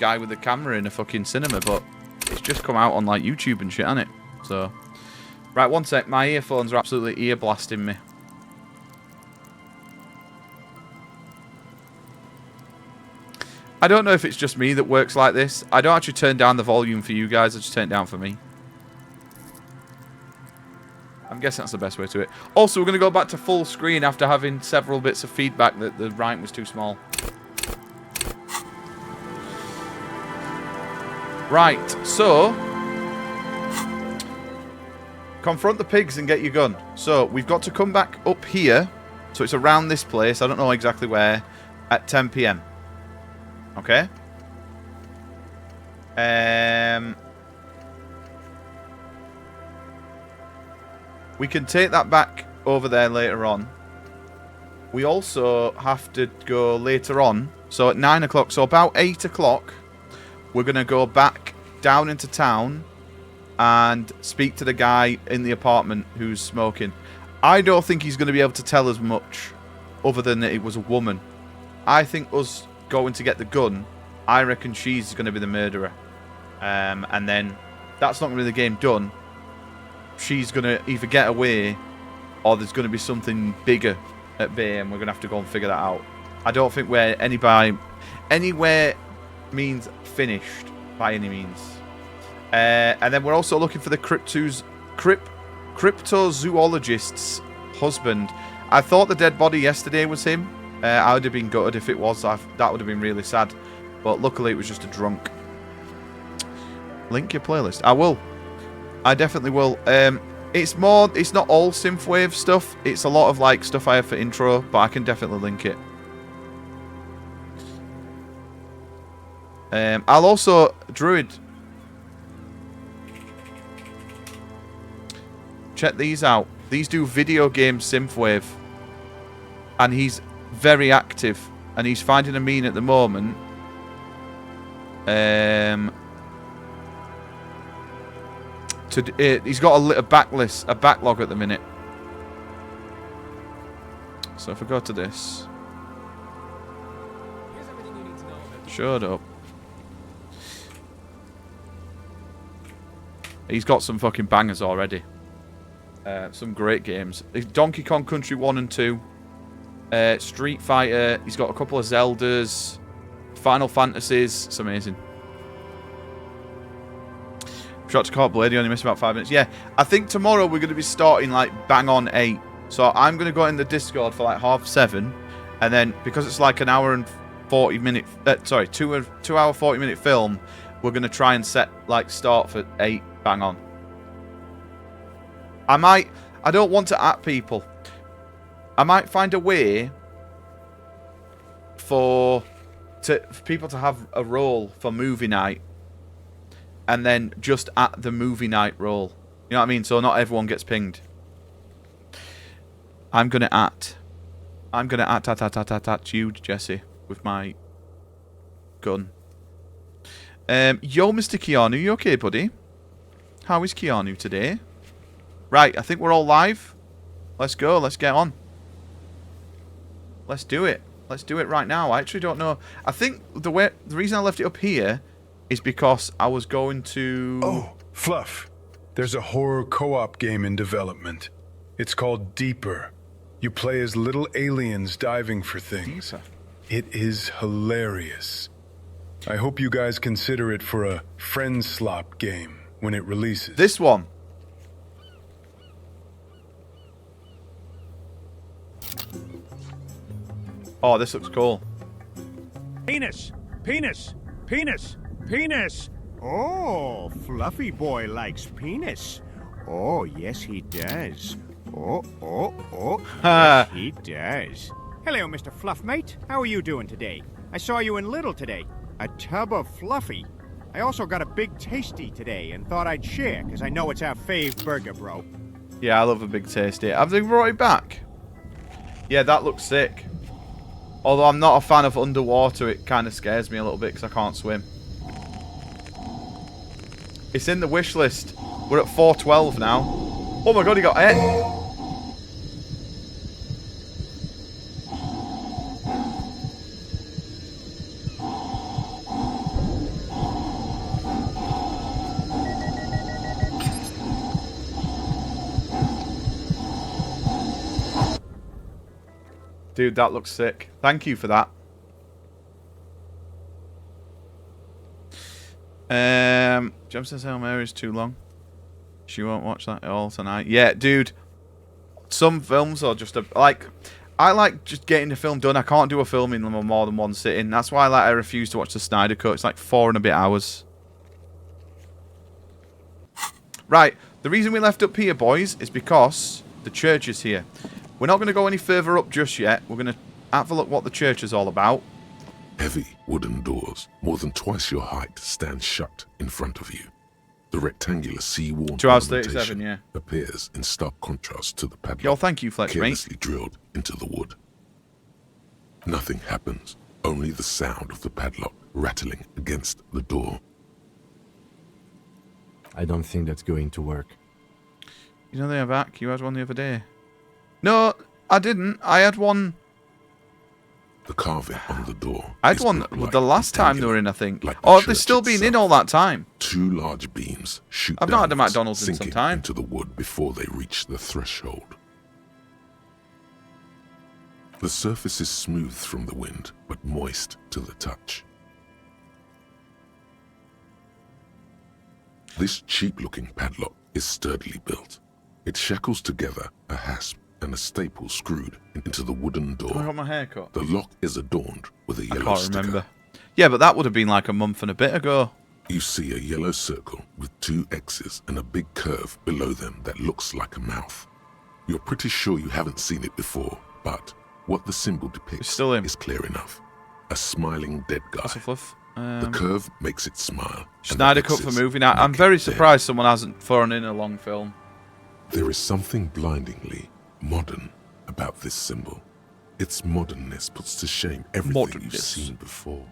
guy with a camera in a fucking cinema, but it's just come out on like YouTube and shit, hasn't it? So, right, one sec. My earphones are absolutely ear blasting me. I don't know if it's just me that works like this. I don't actually turn down the volume for you guys. I just turn it down for me. I'm guessing that's the best way to it. Also, we're going to go back to full screen after having several bits of feedback that the writing was too small. Right, so... confront the pigs and get your gun. So, we've got to come back up here. So, it's around this place. I don't know exactly where. At 10 PM. Okay. We can take that back over there later on. We also have to go later on. So at 9 o'clock, so about 8 o'clock, we're going to go back down into town and speak to the guy in the apartment who's smoking. I don't think he's going to be able to tell us much other than that it was a woman. I think us going to get the gun, I reckon she's going to be the murderer. And then that's not going to be the game done. She's going to either get away or there's going to be something bigger at bay and we're going to have to go and figure that out. I don't think we're anywhere means finished by any means. And then we're also looking for the cryptozoologist's husband. I thought the dead body yesterday was him. I would have been gutted if it was. That would have been really sad. But luckily it was just a drunk. Link your playlist. I will. I definitely will. It's not all synthwave stuff. It's a lot of like stuff I have for intro, but I can definitely link it. I'll also... Druid. Check these out. These do video game synthwave. And he's very active. And he's finding a mean at the moment. He's got a backlog at the minute. So if I go to this. Shut up. He's got some fucking bangers already. Some great games. Donkey Kong Country 1 and 2. Street Fighter. He's got a couple of Zeldas. Final Fantasies. It's amazing. Shot to Court Blade. You only missed about 5 minutes. Yeah, I think tomorrow we're going to be starting like bang on 8. So I'm going to go in the Discord for like 7:30. And then because it's like an hour and 40 minute... 2 hour 40 minute film. We're going to try and set like start for 8 bang on. I don't want to at people. I might find a way for people to have a role for movie night. And then just at the movie night role. You know what I mean? So not everyone gets pinged. I'm going to at you, Jesse, with my gun. Yo, Mr. Keanu, you okay, buddy? How is Keanu today? Right, I think we're all live. Let's go. Let's get on. Let's do it. Let's do it right now. I actually don't know. I think the reason I left it up here is because I was going to... Oh, Fluff. There's a horror co-op game in development. It's called Deeper. You play as little aliens diving for things. Deeper. It is hilarious. I hope you guys consider it for a friend slop game when it releases. This one. Oh, this looks cool. Penis! Penis! Penis! Penis! Oh, Fluffy Boy likes penis. Oh, yes, he does. Yes, he does. Hello, Mr. Fluffmate. How are you doing today? I saw you in Little today. A tub of Fluffy. I also got a Big Tasty today and thought I'd share, because I know it's our fave burger, bro. Yeah, I love a Big Tasty. Have they brought it back? Yeah, that looks sick. Although I'm not a fan of underwater, it kind of scares me a little bit because I can't swim. It's in the wish list. We're at 412 now. Oh my god, he got hit. Dude, that looks sick. Thank you for that. Jem says Hail Mary is too long. She won't watch that at all tonight. Yeah, dude. Some films are just like... I like just getting the film done. I can't do a film in more than one sitting. That's why I refuse to watch the Snyder Cut. It's like 4 and a bit hours. Right. The reason we left up here, boys, is because the church is here. We're not going to go any further up just yet. We're going to have a look what the church is all about. Heavy wooden doors, more than twice your height, stand shut in front of you. The rectangular sea-worn 2 hours 37, yeah. appears in stark contrast to the padlock. Yo, thank you, Fletch, mate. Carelessly drilled into the wood. Nothing happens, only the sound of the padlock rattling against the door. I don't think that's going to work. You know they're back. You had one the other day. No, I didn't. I had one... The carving on the door. I had one the last time they were in, I think. Oh, they've still been in all that time. 2 large beams shoot I've not had a downwards, McDonald's in some sinking time. into the wood before they reach the threshold. The surface is smooth from the wind, but moist to the touch. This cheap-looking padlock is sturdily built. It shackles together a hasp and a staple screwed into the wooden door. I got my hair cut. The lock is adorned with a I yellow can't sticker. remember. Yeah, but that would have been like a month and a bit ago. You see a yellow circle with 2 X's and a big curve below them that looks like a mouth. You're pretty sure you haven't seen it before, but what the symbol depicts It's still him. is clear enough. A smiling dead guy. That's a fluff. The curve makes it smile. and the Snyder Cut for X's movie night. I'm make very it dead. surprised someone hasn't thrown in a long film. There is something blindingly modern about this symbol. Its modernness puts to shame everything you've Modernness. seen before.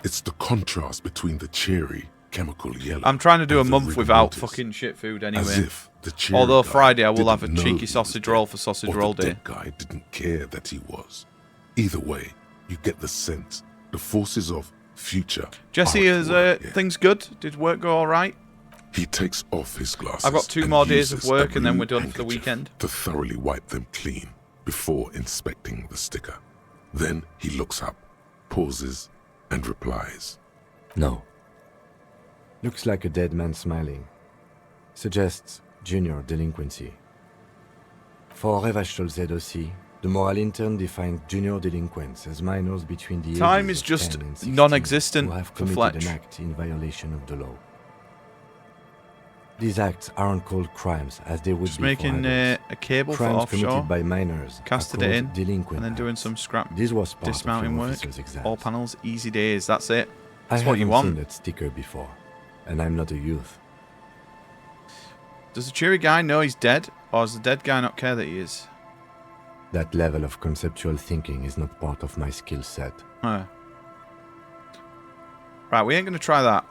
It's the contrast between the cheery, chemical yellow. I'm trying to do a and the month rigor without mortis, fucking shit food as anyway. if the cheery Although guy Friday I will have a didn't know cheeky he was sausage dead, roll for sausage or roll the day. dead guy didn't care that he was. Either way, you get the sense the forces of future. Jesse, are at is work here. things good? Did work go alright? He takes off his glasses. I've got 2 and more days of uses a work and then blue we're done for the handkerchief weekend. to thoroughly wipe them clean before inspecting the sticker. Then he looks up, pauses, and replies. No. Looks like a dead man smiling. Suggests junior delinquency. For Revachol ZOC, the moral intern defined junior delinquents as minors between the Time ages is of just 10 and 16 non-existent who have for committed Fletch. an act in violation of the law. These acts aren't called crimes as they would Just be for making adults. a cable for Crimes offshore. committed by minors Casted are it called in, delinquent and then doing acts. some scrap This was part dismounting of your work. officer's exams. All panels, easy days. That's it. I That's what you haven't want. seen that sticker before, and I'm not a youth. Does the cheery guy know he's dead, or does the dead guy not care that he is? That level of conceptual thinking is not part of my skill set. Huh. Right, we ain't gonna try that.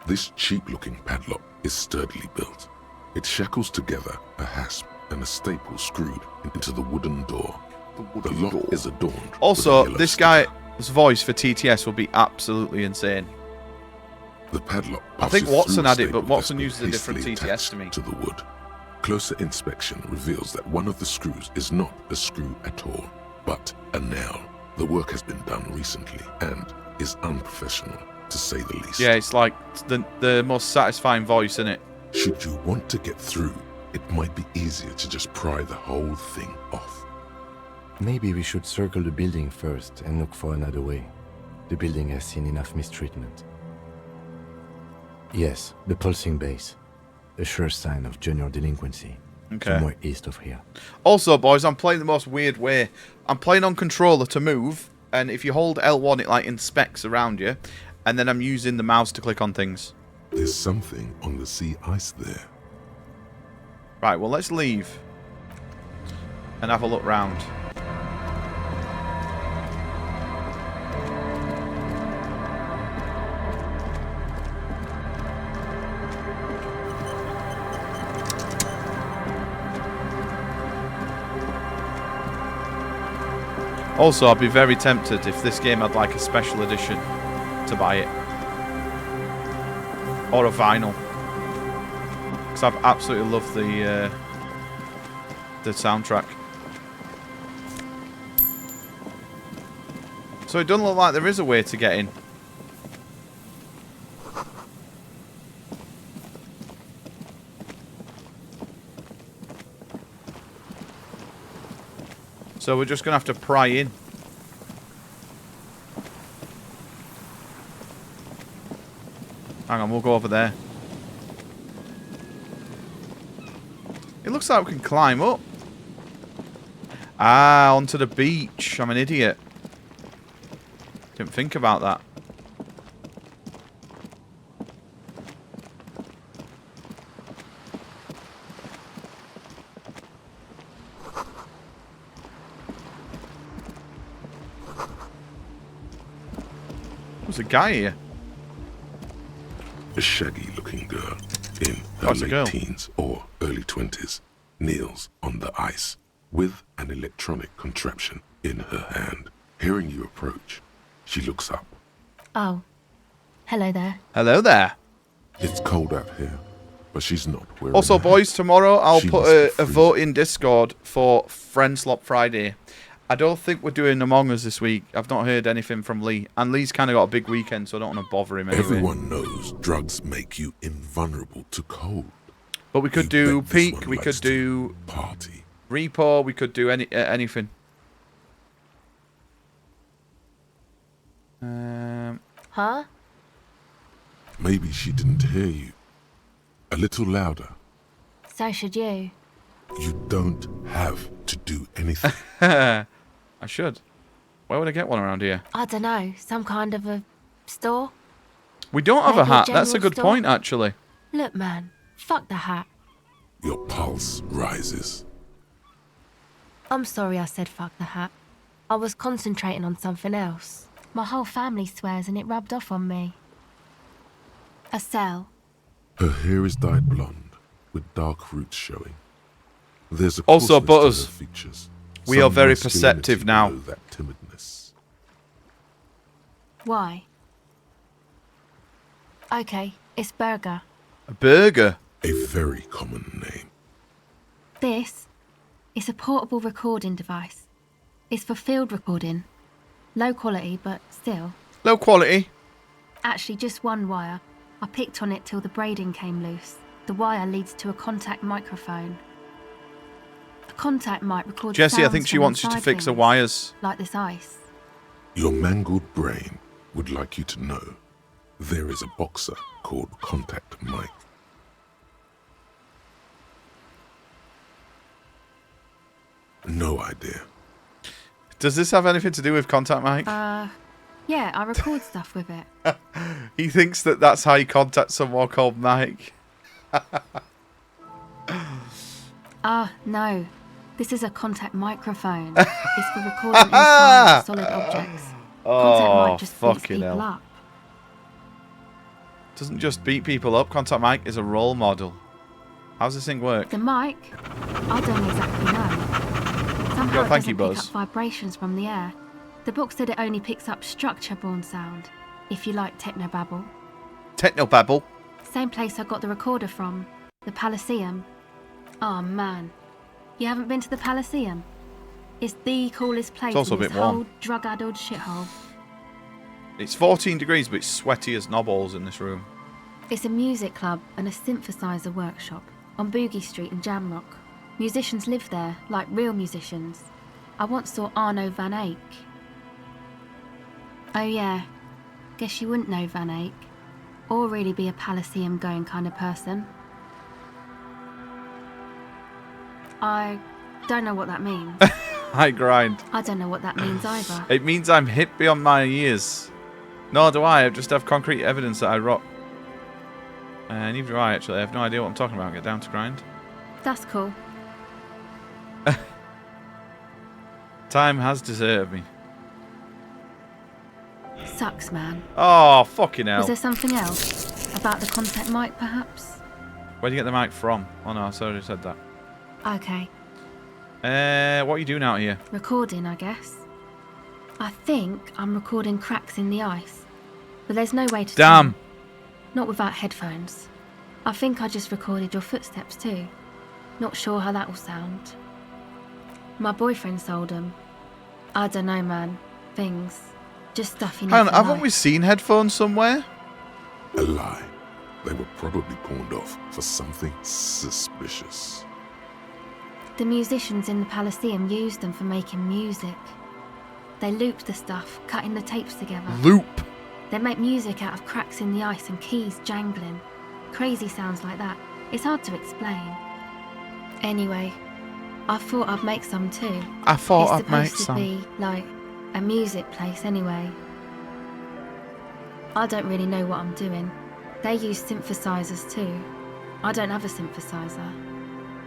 This cheap-looking padlock is sturdily built. It shackles together a hasp and a staple screwed into the wooden door. The lock is adorned. with a Also, yellow this sticker. guy's voice for TTS will be absolutely insane. The padlock I think passes Watson through had it, staple but Watson that's been uses a different hastily TTS attached to me. To the wood. Closer inspection reveals that one of the screws is not a screw at all, but a nail. The work has been done recently and is unprofessional, to say the least. Yeah, it's like the most satisfying voice, isn't it? Should you want to get through, it might be easier to just pry the whole thing off. Maybe we should circle the building first and look for another way. The building has seen enough mistreatment. Yes, the pulsing base. A sure sign of junior delinquency. Okay. Somewhere east of here. Also, boys, I'm playing the most weird way. I'm playing on controller to move, and if you hold L1, it like inspects around you, and then I'm using the mouse to click on things. There's something on the sea ice there. Right, well, let's leave and have a look round. Also, I'd be very tempted if this game had like a special edition to buy it. Or a vinyl. Because I've absolutely loved the soundtrack. So it doesn't look like there is a way to get in. So we're just going to have to pry in. Hang on, we'll go over there. It looks like we can climb up. Ah, onto the beach. I'm an idiot. Didn't think about that. There's a guy here. A shaggy-looking girl in her Oh, it's a girl. late teens or early 20s kneels on the ice with an electronic contraption in her hand. Hearing you approach, she looks up. Oh. Hello there. Hello there. It's cold out here, but she's not wearing Also, a hat. boys, tomorrow I'll She put must be a freezing. vote in Discord for Friend Slot Friday. I don't think we're doing Among Us this week. I've not heard anything from Lee. And Lee's kind of got a big weekend, so I don't want to bother him anyway. Everyone knows drugs make you invulnerable to cold. But we could You do bet this Peak, one we likes could to do party. Repo, we could do anything. Huh? Maybe she didn't hear you. A little louder. So should you. You don't have to do anything. I should. Where would I get one around here? I don't know. Some kind of a store? We don't have a Maybe a hat. That's a general good store? point, actually. Look, man. Fuck the hat. Your pulse rises. I'm sorry I said fuck the hat. I was concentrating on something else. My whole family swears and it rubbed off on me. A cell. Her hair is dyed blonde, with dark roots showing. There's a Also, coarseness to Butters, her features. we Some are very masculinity perceptive now. below that timidness. Why? Okay, it's Burger. A burger. A very common name. This is a portable recording device. It's for field recording. Low quality, but still. Low quality. Actually, just one wire. I picked on it till the braiding came loose. The wire leads to a contact microphone. A contact mic records Jesse, I sounds think she from wants you to inside fix the things, wires. like this ice. Your mangled brain would like you to know there is a boxer called Contact Mike. No idea. Does this have anything to do with Contact Mike? Yeah, I record stuff with it. He thinks that that's how you contact someone called Mike. No. This is a contact microphone. It's for recording inside of solid objects. Contact mic just beats fucking people hell. up. Doesn't just beat people up. Contact Mike is a role model. How's this thing work? The mic? I don't exactly know. Somehow Well, it thank you, doesn't pick Buzz. up vibrations from the air. The book said it only picks up structure-borne sound, if you like technobabble. Technobabble. Same place I got the recorder from, the Palaceum. Oh man, you haven't been to the Palaceum? It's the coolest place also in a this bit warm. whole drug-addled shithole. It's 14 degrees, but it's sweaty as knobballs in this room. It's a music club and a synthesizer workshop on Boogie Street in Jamrock. Musicians live there, like real musicians. I once saw Arno van Eyck. Oh yeah, guess you wouldn't know Van Eyck, or really be a Palaceum going kind of person. I don't know what that means. I grind. I don't know what that means either. It means I'm hip beyond my years. Nor do I. I just have concrete evidence that I rock. Neither do I, actually. I have no idea what I'm talking about. Get down to grind. That's cool. Time has deserted me. Sucks, man. Oh, fucking hell. Was there something else? About the contact mic, perhaps? Where'd you get the mic from? Oh, no, I already said that. Okay. What are you doing out here? Recording, I guess. I think I'm recording cracks in the ice. But there's no way to Damn. tell. Not without headphones. I think I just recorded your footsteps too. Not sure how that will sound. My boyfriend sold them. I don't know, man. Things. Just stuff you need Hang on, for haven't life. we seen headphones somewhere? A lie. They were probably pawned off for something suspicious. The musicians in the Palaceum used them for making music. They looped the stuff, cutting the tapes together. Loop. They make music out of cracks in the ice and keys jangling. Crazy sounds like that. It's hard to explain. Anyway, I thought I'd make some too. I thought It's I'd make supposed to some. be like a music place anyway. I don't really know what I'm doing. They use synthesizers too. I don't have a synthesizer.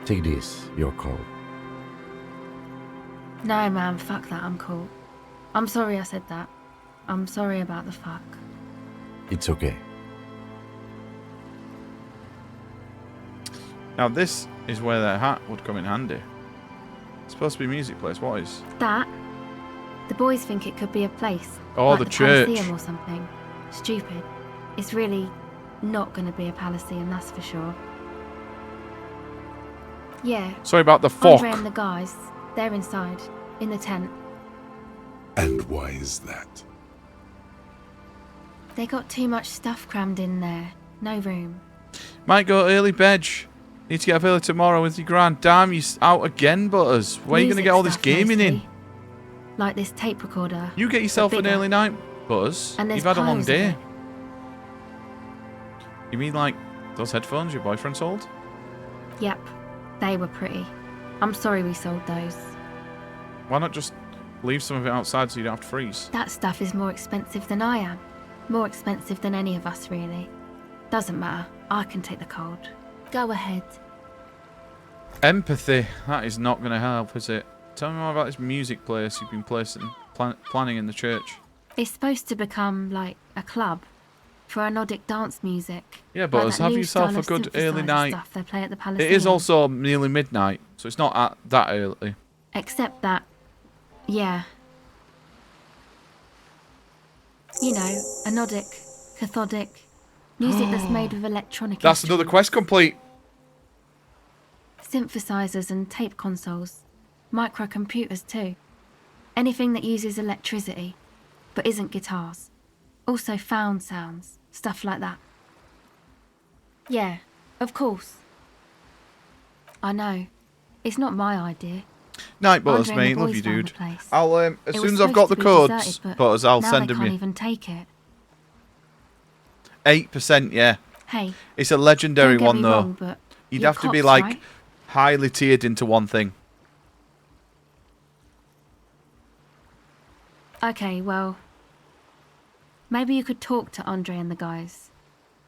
Take this, your call. No man, fuck that, I'm cool. I'm sorry I said that. I'm sorry about the fuck. It's okay. Now this is where that hat would come in handy. It's supposed to be a music place. What is? That? The boys think it could be a place. Oh, like the Palaceum church. or something. Stupid. It's really not going to be a Palaceum, that's for sure. Yeah. Sorry about the Andre fuck. and the guys, they're inside, in the tent. And why is that? They got too much stuff crammed in there. No room. Might go early, Bedge. Need to get up early tomorrow with your grand. Damn, you out again, Butters. Where are you going to Music get all this stuff gaming in? mostly. Like this tape recorder. You get yourself an bigger. early night, Butters. And there's You've had a long piles of day. it. You mean like those headphones your boyfriend sold? Yep. They were pretty. I'm sorry we sold those. Why not just leave some of it outside so you don't have to freeze? That stuff is more expensive than I am. More expensive than any of us, really. Doesn't matter. I can take the cold. Go ahead. Empathy. That is not going to help, is it? Tell me more about this music place you've been planning in the church. It's supposed to become like a club for Nordic dance music. Yeah, but like that have new yourself style a of good early synthesizer night. Stuff they play at the Palaceum. It is also nearly midnight, so it's not at that early. Except that, yeah. You know, anodic, cathodic, music that's made with electronic That's another quest complete. synthesizers and tape consoles, microcomputers too. Anything that uses electricity, but isn't guitars. Also found sounds, stuff like that. Yeah, of course. I know. It's not my idea. Night, Butters, Andre and the mate. Love boys you, found dude. the place. I'll as It soon was as I've got the supposed to be codes, deserted, but Butters, I'll now send they them can't you. even take it. 8%, yeah. Hey, It's a legendary don't get one me though. wrong, but You'd you're have to be cops, like right? highly tiered into one thing. Okay, well, maybe you could talk to Andre and the guys,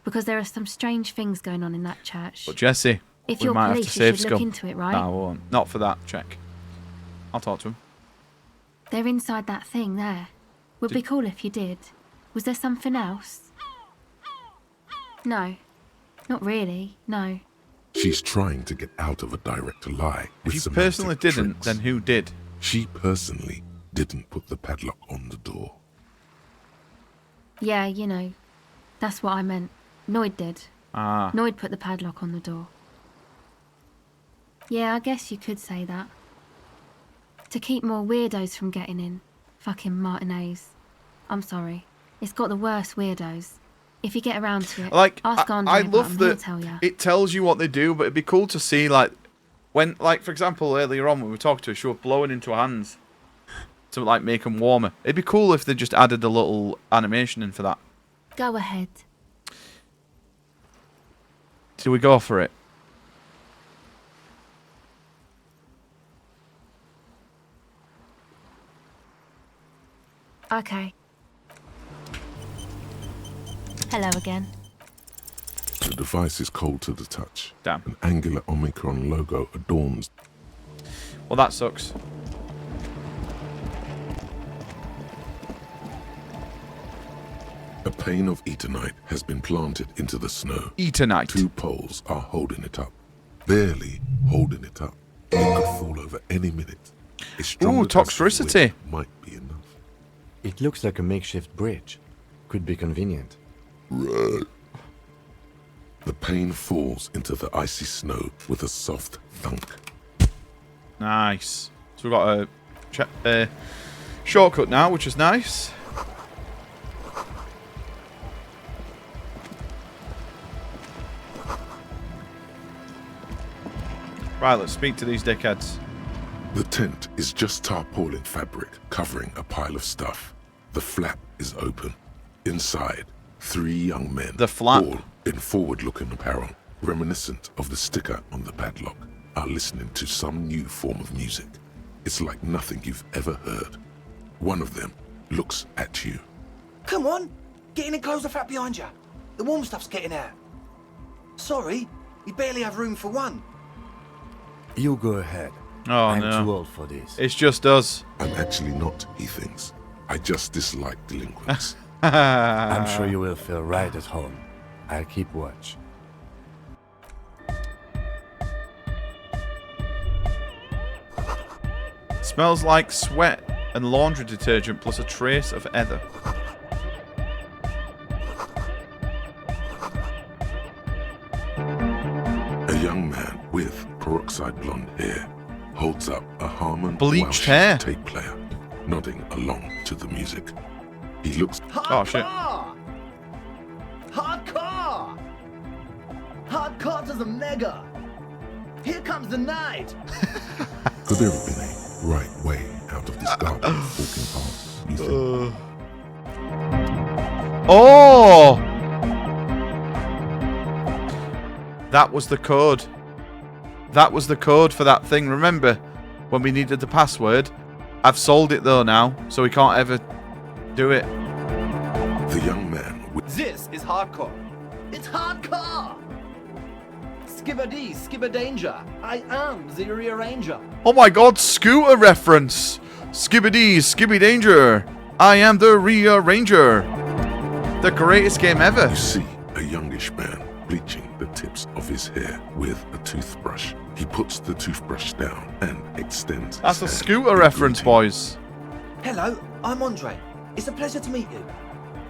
because there are some strange things going on in that church. But Jesse, If we you're might have to police, you save should look scum. into it, right? No, I won't. Not for that check. I'll talk to him. They're inside that thing there. Would be cool if you did. Was there something else? No. Not really, no. She's trying to get out of a direct lie. If with you semantic personally didn't, tricks. then who did? She personally didn't put the padlock on the door. Yeah, you know. That's what I meant. Noid did. Ah. Noid put the padlock on the door. Yeah, I guess you could say that. To keep more weirdos from getting in. Fucking Martinez. I'm sorry. It's got the worst weirdos. If you get around to it, Like, ask Andre I about love him, he'll that tell ya. it tells you what they do, but it'd be cool to see, like, when, like, for example, earlier on when we were talking to her, she was blowing into her hands to, like, make them warmer. It'd be cool if they just added a little animation in for that. Go ahead. Do we go for it? Okay. Hello again. The device is cold to the touch. Damn. An angular Omicron logo adorns Well, that sucks. a pane of eternite has been planted into the snow. Eternite. 2 poles are holding it up. Barely holding it up. It could fall over any minute. A stronger gust of toxicity. wind might be enough. It looks like a makeshift bridge. Could be convenient. The pane falls into the icy snow with a soft thunk. Nice. So we've got a shortcut now, which is nice. Right, let's speak to these dickheads. The tent is just tarpaulin fabric covering a pile of stuff. The flap is open. Inside, 3 young men, The flap. all in forward-looking apparel, reminiscent of the sticker on the padlock, are listening to some new form of music. It's like nothing you've ever heard. One of them looks at you. Come on, get in and close the flap behind you. The warm stuff's getting out. Sorry, we barely have room for one. You go ahead. Oh, I'm no. too old for this. It's just us. I'm actually not, he thinks. I just dislike delinquents. I'm sure you will feel right at home. I'll keep watch. Smells like sweat and laundry detergent plus a trace of ether. A young man with peroxide blonde hair holds up a Harman Bleached Welsh hair. tape player, nodding along to the music. He looks Oh, shit. Hardcore! Hardcore to the mega! Here comes the night! Could there have been a right way out of this garbage walking path, you think? Oh! That was the code. That was the code for that thing. Remember when we needed the password? I've sold it though now, so we can't ever do it. The young man with This is hardcore. It's hardcore! Skibbity, skibberdanger. I am the rearranger. Oh my god, scooter reference! Skibbity, skibby danger! I am the rearranger! The greatest game ever! you see a youngish man bleaching the tips of his hair with a toothbrush. He puts the toothbrush down and extends That's a his hand scooter in reference, greeting. boys. Hello, I'm Andre. It's a pleasure to meet you.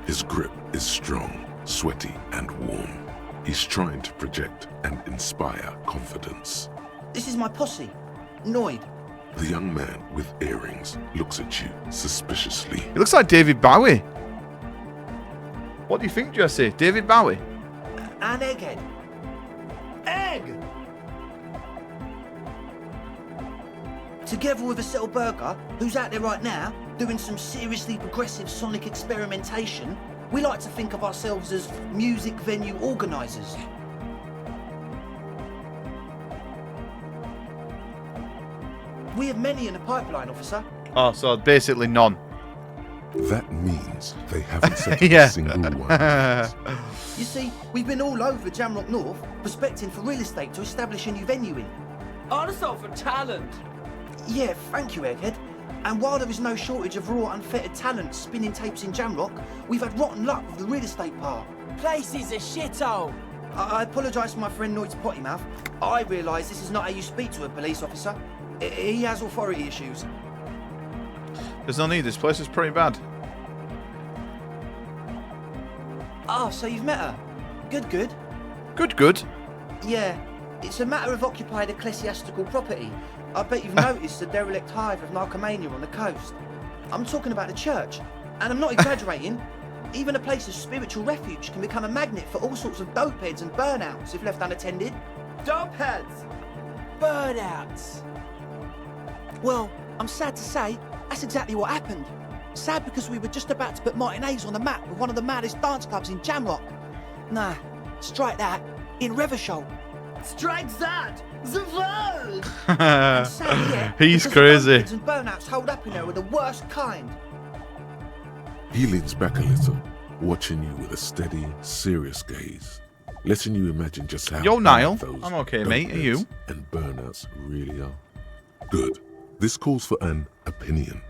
His grip is strong, sweaty, and warm. He's trying to project and inspire confidence. This is my posse, Noid. The young man with earrings looks at you suspiciously. He looks like David Bowie. What do you think, Jesse? David Bowie? And Egghead. Egg! Together with a Settle Burger, who's out there right now, doing some seriously progressive sonic experimentation, we like to think of ourselves as music venue organisers. We have many in the pipeline, officer. Oh, so basically none. That means they haven't set up Yeah. a single one. yet. You see, we've been all over Jamrock North, prospecting for real estate to establish a new venue in. Also for talent. Yeah, thank you, Egghead. And while there is no shortage of raw, unfettered talent spinning tapes in Jamrock, we've had rotten luck with the real estate part. Place is a shithole. I apologise for my friend Noid's potty mouth. I realise this is not how you speak to a police officer. He has authority issues. There's no need. This place is pretty bad. Ah, so you've met her. Good, good. Good. Yeah, it's a matter of occupied ecclesiastical property. I bet you've noticed the derelict hive of narcomania on the coast. I'm talking about the church, and I'm not exaggerating. Even a place of spiritual refuge can become a magnet for all sorts of dope heads and burnouts if left unattended. Dope heads. Burnouts. Well, I'm sad to say, that's exactly what happened. Sad because we were just about to put Martinez on the map with one of the maddest dance clubs in Jamrock. Nah, strike that. In Revachol. Strike that. The world. And sad yet, He's because crazy. The dope heads and burnouts hold up in there are the worst kind. He leans back a little, watching you with a steady, serious gaze, letting you imagine just how Yo, bad Niall. those I'm okay, dope mate. Are you? heads and burnouts really are. Good. This calls for an opinion.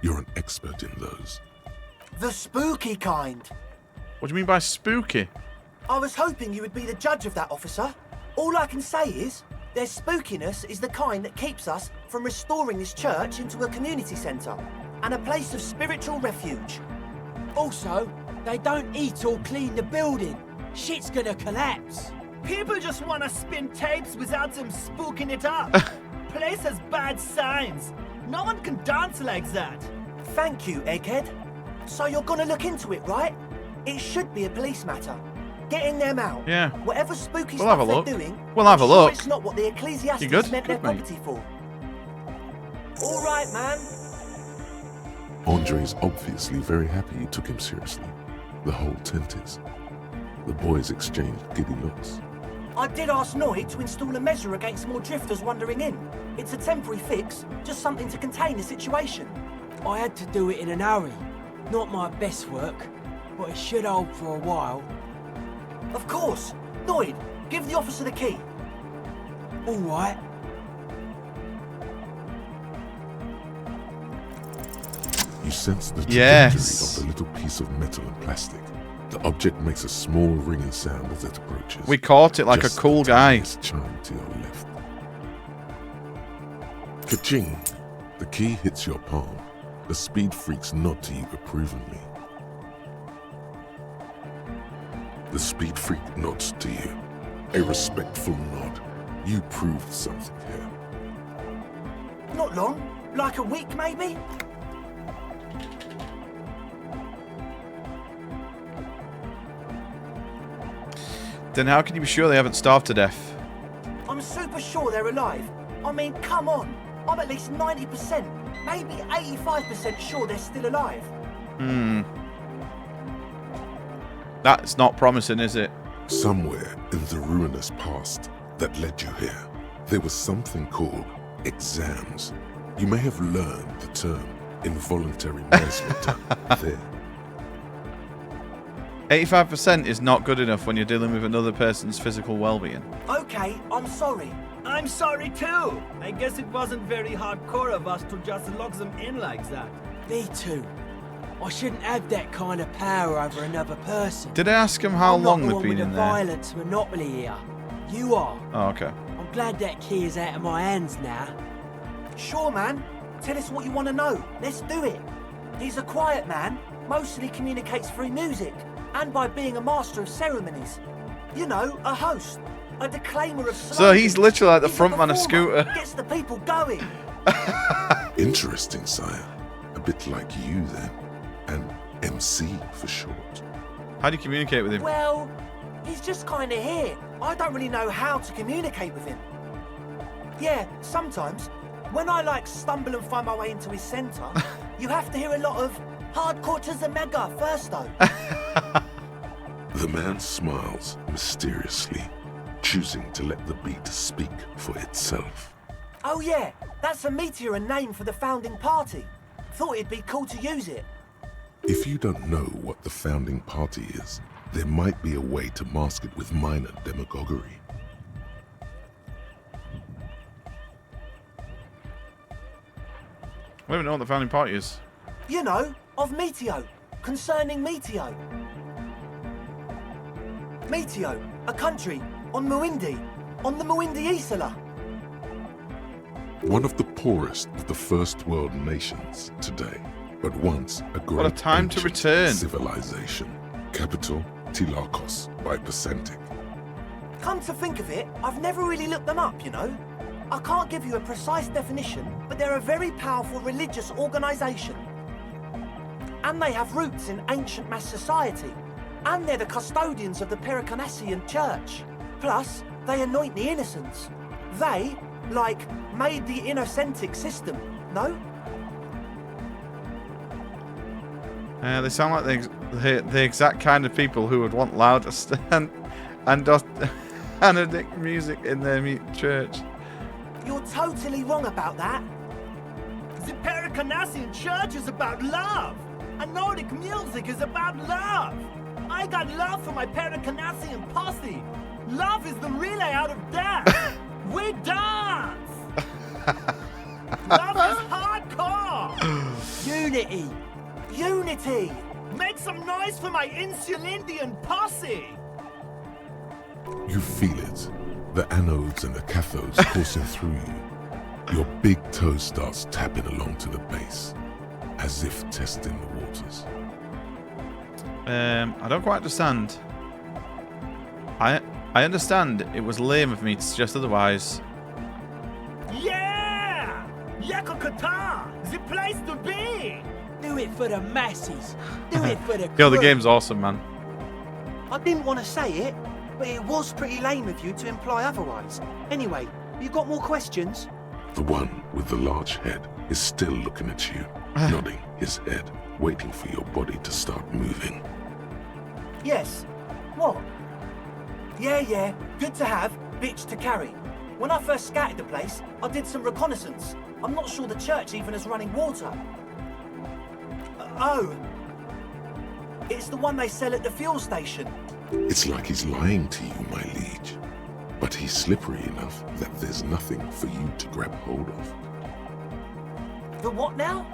You're an expert in those. The spooky kind. What do you mean by spooky? I was hoping you would be the judge of that, officer. All I can say is, their spookiness is the kind that keeps us from restoring this church into a community centre and a place of spiritual refuge. Also, they don't eat or clean the building. Shit's gonna collapse. People just wanna spin tapes without them spooking it up. Place has bad signs. No one can dance like that. Thank you, Egghead. So you're gonna look into it, right? It should be a police matter. getting them out. Yeah. Whatever spooky We'll have stuff a look. they're doing, We'll have a I'm sure look. it's not what the You ecclesiastics good? meant their Good, mate. property for. All right, man. Andre is obviously very happy you took him seriously. The whole tent is. The boys exchanged giddy looks. I did ask Noy to install a measure against more drifters wandering in. It's a temporary fix, just something to contain the situation. I had to do it in an hurry. Not my best work, but it should hold for a while. Of course. Noid, give the officer the key. All right. You sense the trajectory Yes. of the little piece of metal and plastic. The object makes a small ringing sound as it approaches. We caught it like Just a cool the guy. tiniest chime to your left. Ka-ching! The key hits your palm. The speed freaks nod to you approvingly. The speed freak nods to you. A respectful nod. You proved something here. Not long. Like a week, maybe? Then how can you be sure they haven't starved to death? I'm super sure they're alive. I mean, come on. I'm at least 90%, maybe 85% sure they're still alive. That's not promising, is it? Somewhere in the ruinous past that led you here, there was something called exams. You may have learned the term involuntary manslaughter there. 85% is not good enough when you're dealing with another person's physical well-being. Okay, I'm sorry. I'm sorry too. I guess it wasn't very hardcore of us to just lock them in like that. Me too. I shouldn't have that kind of power over another person. Did I ask him how I'm long not the they've one been with in the there? violence monopoly here. You are. Oh, okay. I'm glad that key is out of my hands now. Sure, man. Tell us what you want to know. Let's do it. He's a quiet man, mostly communicates through music, and by being a master of ceremonies. You know, a host, a declaimer of slogans. So he's literally like the He's a front man of performer, Scooter. Gets the people going. Interesting, sire. A bit like you then. An MC for short. How do you communicate with him? Well, he's just kind of here. I don't really know how to communicate with him. Yeah, sometimes, when I stumble and find my way into his centre, you have to hear a lot of hardcore to the mega first though. The man smiles mysteriously, choosing to let the beat speak for itself. Oh yeah, that's a meteor and name for the founding party. Thought it'd be cool to use it. If you don't know what the founding party is, there might be a way to mask it with minor demagoguery. I don't even know what the founding party is. You know, of Meteo, concerning Meteo. Meteo, a country on Muindi, on the Muindi Isla. One of the poorest of the first world nations today, but once a great What a time to ancient return. civilization. Capital, Tilakos by Percentic. Come to think of it, I've never really looked them up, you know. I can't give you a precise definition, but they're a very powerful religious organisation. And they have roots in ancient mass society. And they're the custodians of the Pericanassian Church. Plus, they anoint the innocents. They, made the innocentic system, no? They sound like the exact kind of people who would want louder and anodic music in their church. You're totally wrong about that. The Pericanassian Church is about love. And Nordic music is about love. I got love for my Pericanassian posse. Love is the relay out of death. We dance. Love is hardcore. Unity. Unity! Make some noise for my Insulindian posse. You feel it. The anodes and the cathodes coursing through you. Your big toe starts tapping along to the base, as if testing the waters. I don't quite understand. I understand it was lame of me to suggest otherwise. Yeah! Yakokata! The place to be! Do it for the masses. Do it for the Yo, the crew. game's awesome, man. I didn't want to say it, but it was pretty lame of you to imply otherwise. Anyway, you got more questions? The one with the large head is still looking at you, nodding his head, waiting for your body to start moving. Yes. What? Yeah, good to have, bitch to carry. When I first scouted the place, I did some reconnaissance. I'm not sure the church even has running water. Oh. It's the one they sell at the fuel station. It's like he's lying to you, my liege. But he's slippery enough that there's nothing for you to grab hold of. The what now?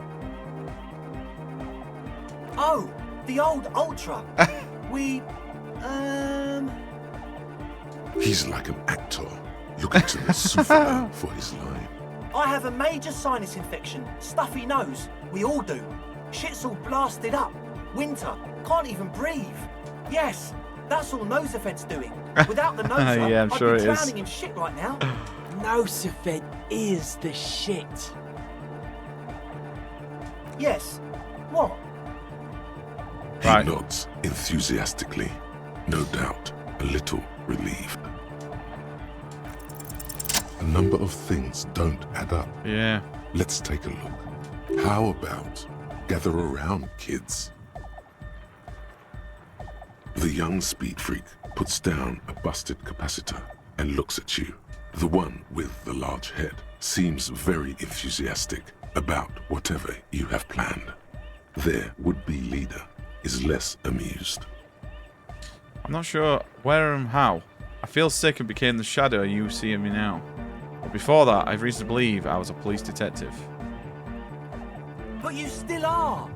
Oh, the old Ultra. He's like an actor, looking to the souffleur for his line. I have a major sinus infection, stuffy nose. We all do. Shit's all blasted up. Winter, can't even breathe. Yes, that's all Nosefed's doing. Without the noser, Yeah, I'm sure I'd be it is. drowning in shit right now. Nosefed is the shit. Yes. What? Right. He nods enthusiastically, no doubt a little relieved. A number of things don't add up. Yeah. Let's take a look. How about gather around, kids? The young speed freak puts down a busted capacitor and looks at you. The one with the large head seems very enthusiastic about whatever you have planned. Their would-be leader is less amused. I'm not sure where and how. I feel sick and became the shadow you see in me now. But before that, I've reason to believe I was a police detective. But you still are.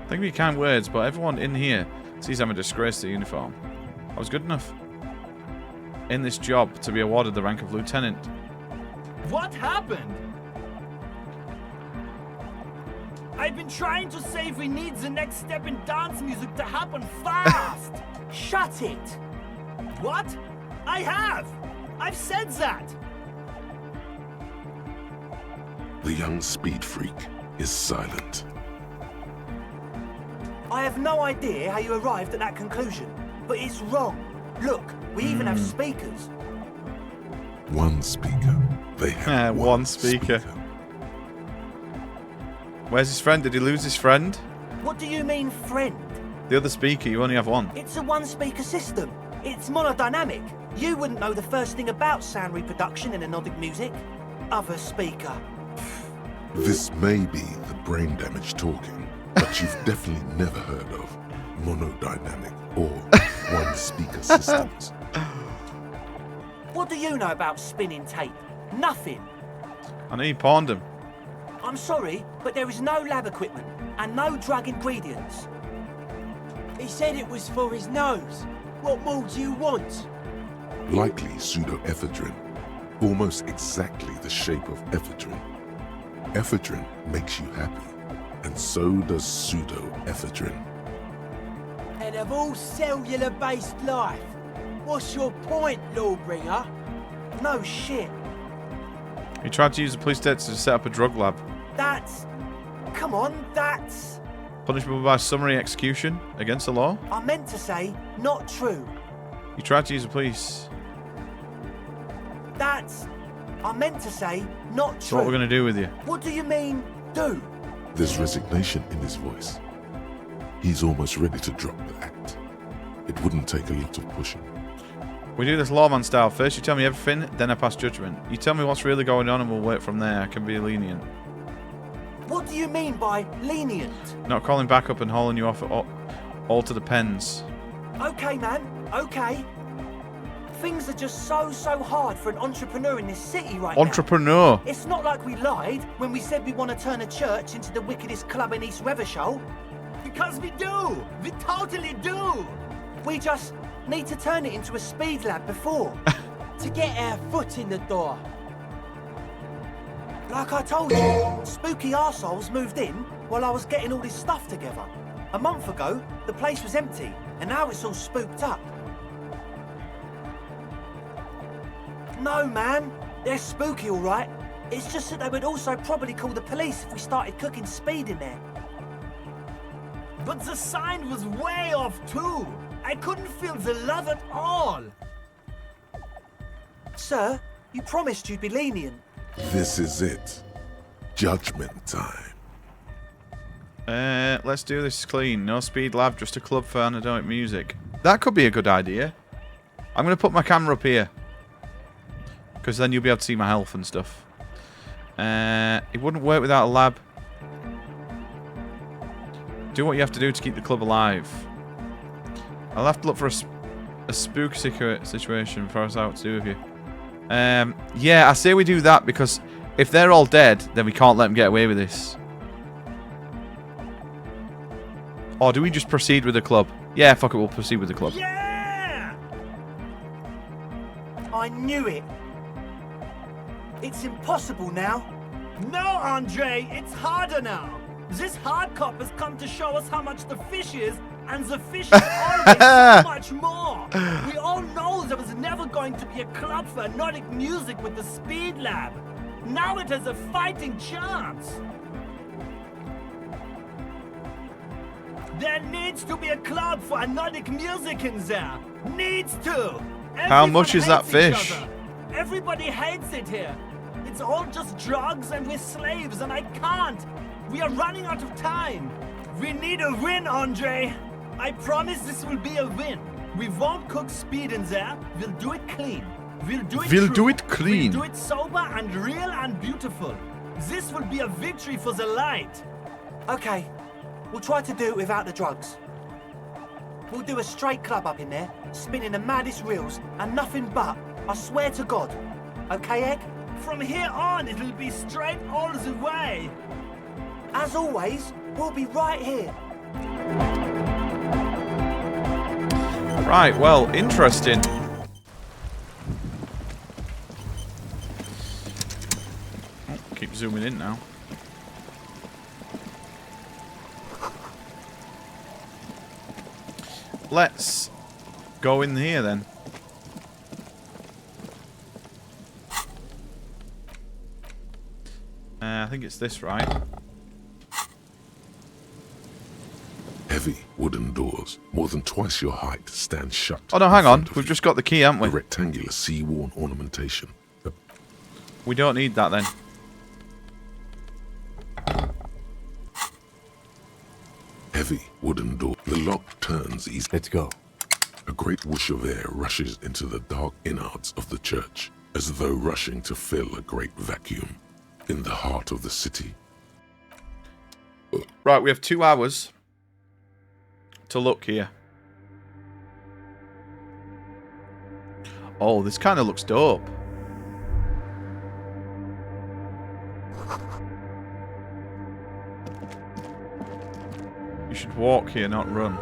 Thank you for your kind words, but everyone in here sees I'm a disgrace to uniform. I was good enough in this job to be awarded the rank of lieutenant. What happened? I've been trying to say we need the next step in dance music to happen fast. Shut it. What? I have. I've said that. The young speed freak is silent. I have no idea how you arrived at that conclusion, but it's wrong. Look, we even have speakers. One speaker. They have One speaker. Where's his friend? Did he lose his friend? What do you mean, friend? The other speaker, you only have one. It's a one-speaker system. It's monodynamic. You wouldn't know the first thing about sound reproduction in anodic music. Other speaker. This may be the brain damage talking, but you've definitely never heard of monodynamic or one-speaker systems. What do you know about spinning tape? Nothing. I know you pawned him. I'm sorry, but there is no lab equipment and no drug ingredients. He said it was for his nose. What more do you want? Likely pseudoephedrine, almost exactly the shape of ephedrine. Ephedrine makes you happy, and so does pseudoephedrine. And of all cellular-based life, what's your point, Lawbringer? No shit. He tried to use the police detective to set up a drug lab. That's... Come on, that's... Punishable by summary execution against the law. I meant to say, not true. You tried to use the police. That's... I meant to say, not true. So what we're going to do with you? What do you mean, do? There's resignation in his voice. He's almost ready to drop the act. It wouldn't take a lot of pushing. We do this lawman style. First you tell me everything, then I pass judgment. You tell me what's really going on and we'll work from there. I can be lenient. What do you mean by lenient? Not calling back up and hauling you off at all to the pens. Okay, man, okay. Things are just so hard for an entrepreneur in this city right Entrepreneur. now. It's not like we lied when we said we want to turn a church into the wickedest club in East Revershall. Because we do. We totally do. We just need to turn it into a speed lab before. To get our foot in the door. Like I told you, spooky arseholes moved in while I was getting all this stuff together. A month ago, the place was empty, and now it's all spooked up. No, man. They're spooky, all right. It's just that they would also probably call the police if we started cooking speed in there. But the sign was way off too. I couldn't feel the love at all. Sir, you promised you'd be lenient. This is it. Judgment time. Let's do this clean. No speed lab, just a club for anecdotic music. That could be a good idea. I'm going to put my camera up here. Because then you'll be able to see my health and stuff. It wouldn't work without a lab. Do what you have to do to keep the club alive. I'll have to look for a spook situation before I start what to do with you. Yeah, I say we do that because if they're all dead, then we can't let them get away with this. Or do we just proceed with the club? Yeah, fuck it, we'll proceed with the club. Yeah! I knew it. It's impossible now. No, Andre, it's harder now. This hard cop has come to show us how much the fish is, and the fish is always so much more. We all know there was never going to be a club for Nordic music with the Speed Lab. Now it has a fighting chance. There needs to be a club for Nordic music in there. Needs to. How much is that Everyone hates fish? each other. Everybody hates it here. It's all just drugs and we're slaves and I can't. We are running out of time. We need a win, Andre. I promise this will be a win. We won't cook speed in there. We'll do it clean. We'll do it We'll true. do it clean. We'll do it sober and real and beautiful. This will be a victory for the light. Okay, we'll try to do it without the drugs. We'll do a straight club up in there, spinning the maddest reels, and nothing but, I swear to God. Okay, Egg? From here on, it'll be straight all the way. As always, we'll be right here. Right, well, interesting. Oh, keep zooming in now. Let's go in here then. I think it's this, right? Heavy wooden doors, more than twice your height, stand shut. Oh no, in hang on. front of We've you. just got the key, haven't A we? rectangular sea-worn ornamentation. We don't need that then. Heavy wooden door. The lock turns easily. Let's go. A great whoosh of air rushes into the dark innards of the church, as though rushing to fill a great vacuum in the heart of the city. Right, we have 2 hours to look here. Oh, this kind of looks dope. You should walk here, not run.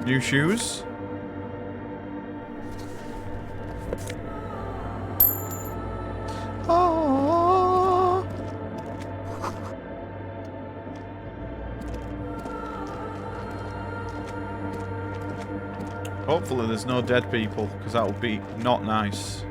New shoes. Oh. Hopefully there's no dead people, because that would be not nice.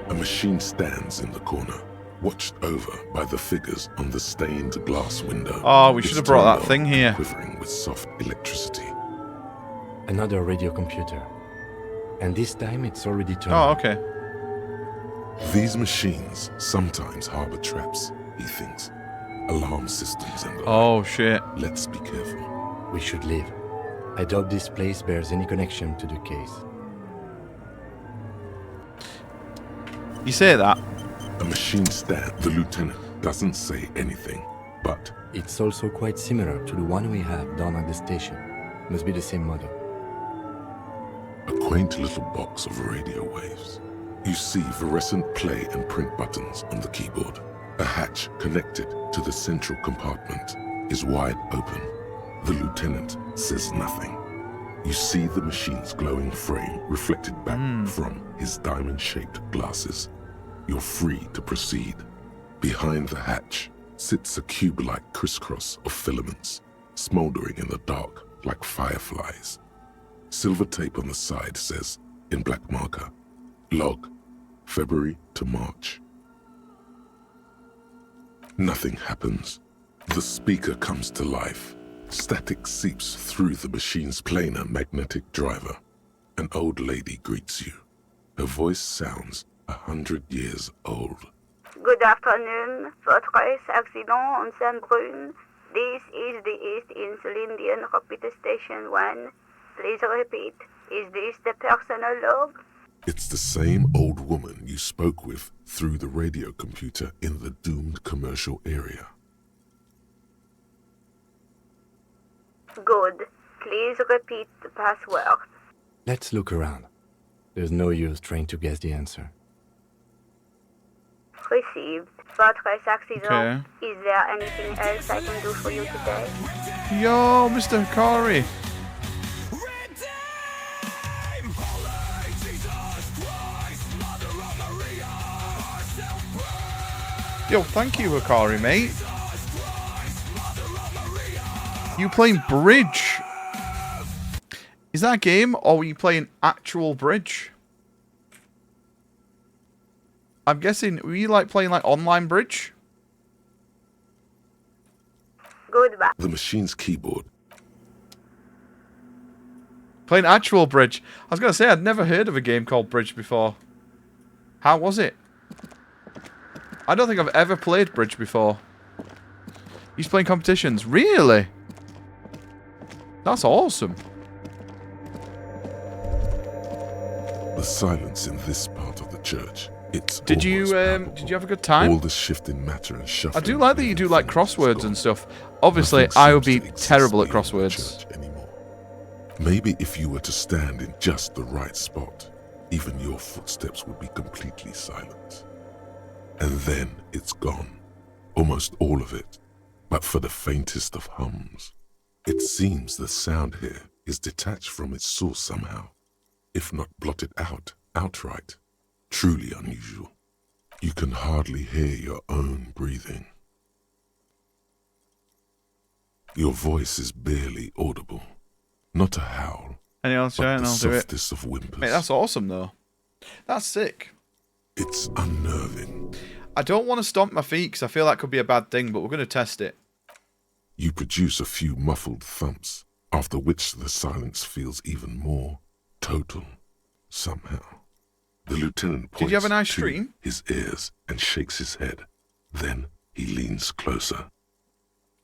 A machine stands in the corner, watched over by the figures on the stained glass window. Oh, we should It's have brought that turned thing on, here. quivering with soft electricity. Another radio computer. And this time it's already turned. Oh, okay. These machines sometimes harbor traps, he thinks. Alarm systems and the like. Oh, shit. Let's be careful. We should leave. I doubt this place bears any connection to the case. You say that. A machine stand. The lieutenant doesn't say anything, but It's also quite similar to the one we have down at the station. Must be the same model. A quaint little box of radio waves. You see fluorescent play and print buttons on the keyboard. A hatch connected to the central compartment is wide open. The lieutenant says nothing. You see the machine's glowing frame reflected back from his diamond-shaped glasses. You're free to proceed. Behind the hatch sits a cube-like crisscross of filaments, smoldering in the dark like fireflies. Silver tape on the side says, in black marker, log, February to March. Nothing happens. The speaker comes to life. Static seeps through the machine's planar magnetic driver. An old lady greets you. Her voice sounds 100 years old. Good afternoon. Fortress accident on Saint-Brun. This is the East Insulindian Repeater Station 1. Please repeat. Is this the personal log? It's the same old woman you spoke with through the radio computer in the doomed commercial area. Good. Please repeat the password. Let's look around. There's no use trying to guess the answer. Received. Fortress accident. Okay. Is there anything else I can do for you today? Yo, Mr. Hikari. Yo, thank you, Hikari, mate. You playing bridge? Is that a game, or were you playing actual bridge? I'm guessing, were you like playing like online bridge? Goodbye. The machine's keyboard. Playing actual bridge. I was going to say, I'd never heard of a game called Bridge before. How was it? I don't think I've ever played bridge before. He's playing competitions. Really? That's awesome. The silence in this part of the church. It's Did you have a good time? All the shifting matter and shuffling. I do like that you do like crosswords and stuff. Obviously, I would be terrible at crosswords. Maybe if you were to stand in just the right spot, even your footsteps would be completely silent. And then it's gone. Almost all of it. But for the faintest of hums. It seems the sound here is detached from its source somehow, if not blotted out outright. Truly unusual. You can hardly hear your own breathing. Your voice is barely audible. Not a howl, Any else, but the I'll do it. softest of whimpers. Mate, that's awesome, though. That's sick. It's unnerving. I don't want to stomp my feet because I feel that could be a bad thing, but we're going to test it. You produce a few muffled thumps, after which the silence feels even more total, somehow. The lieutenant points Did you have a nice to stream? his ears and shakes his head. Then he leans closer.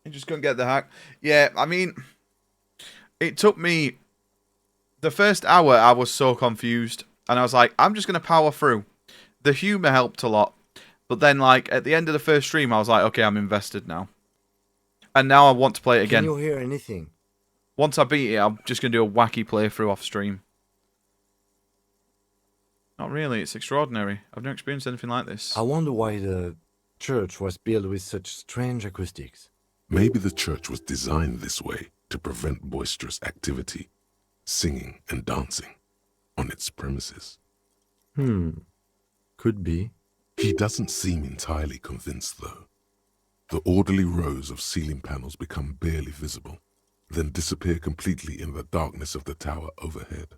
You just couldn't get the hack. Yeah, I mean, it took me... The first hour, I was so confused. And I was like, I'm just going to power through. The humour helped a lot. But then, like, at the end of the first stream, I was like, okay, I'm invested now. And now I want to play it again. Can you hear anything? Once I beat it, I'm just going to do a wacky playthrough off stream. Not really, it's extraordinary. I've never experienced anything like this. I wonder why the church was built with such strange acoustics. Maybe the church was designed this way to prevent boisterous activity, singing and dancing, on its premises. Could be. He doesn't seem entirely convinced, though. The orderly rows of ceiling panels become barely visible, then disappear completely in the darkness of the tower overhead.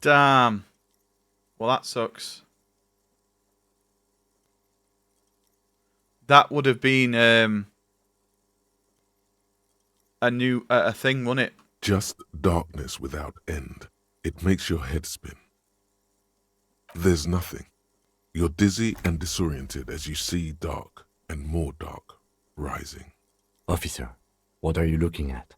Damn. Well, that sucks. That would have been a thing, wouldn't it? Just darkness without end. It makes your head spin. There's nothing. You're dizzy and disoriented as you see dark and more dark rising. Officer, what are you looking at?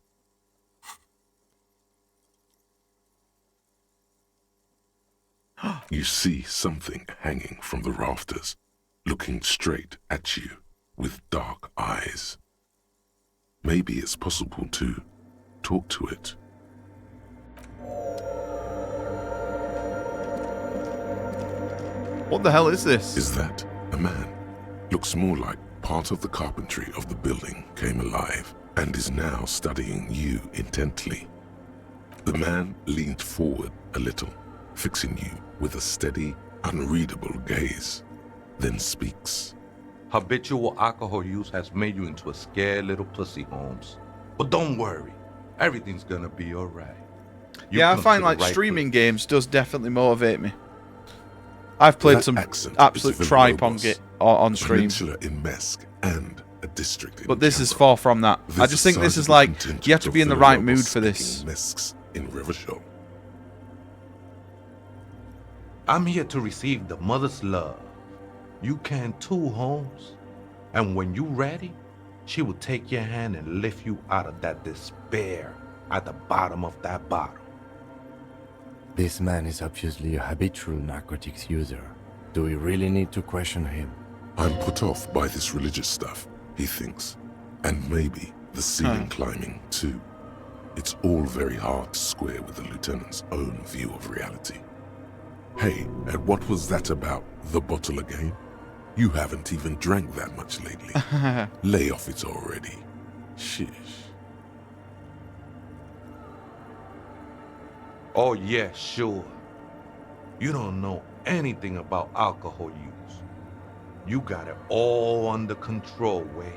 You see something hanging from the rafters, looking straight at you with dark eyes. Maybe it's possible to talk to it. What the hell is this? Is that a man? Looks more like part of the carpentry of the building came alive and is now studying you intently. The man leaned forward a little, fixing you with a steady, unreadable gaze, then speaks. Habitual alcohol use has made you into a scared little pussy, Holmes. But don't worry, everything's gonna be alright. Yeah, I find like streaming games does definitely motivate me. I've played some absolute tripe on stream. Peninsula in Mesk and a district in But this is Canberra. far from that. I just think this is like, you have to be in the right mood for this. Mesks in Rivershaw. I'm here to receive the mother's love. You can too, Holmes. And when you're ready, she will take your hand and lift you out of that despair at the bottom of that bottle. This man is obviously a habitual narcotics user. Do we really need to question him? I'm put off by this religious stuff, he thinks. And maybe the ceiling climbing, too. It's all very hard to square with the lieutenant's own view of reality. Hey, and what was that about the bottle again? You haven't even drank that much lately. Lay off it already. Sheesh. Oh yeah, sure. You don't know anything about alcohol use. You got it all under control, Wade.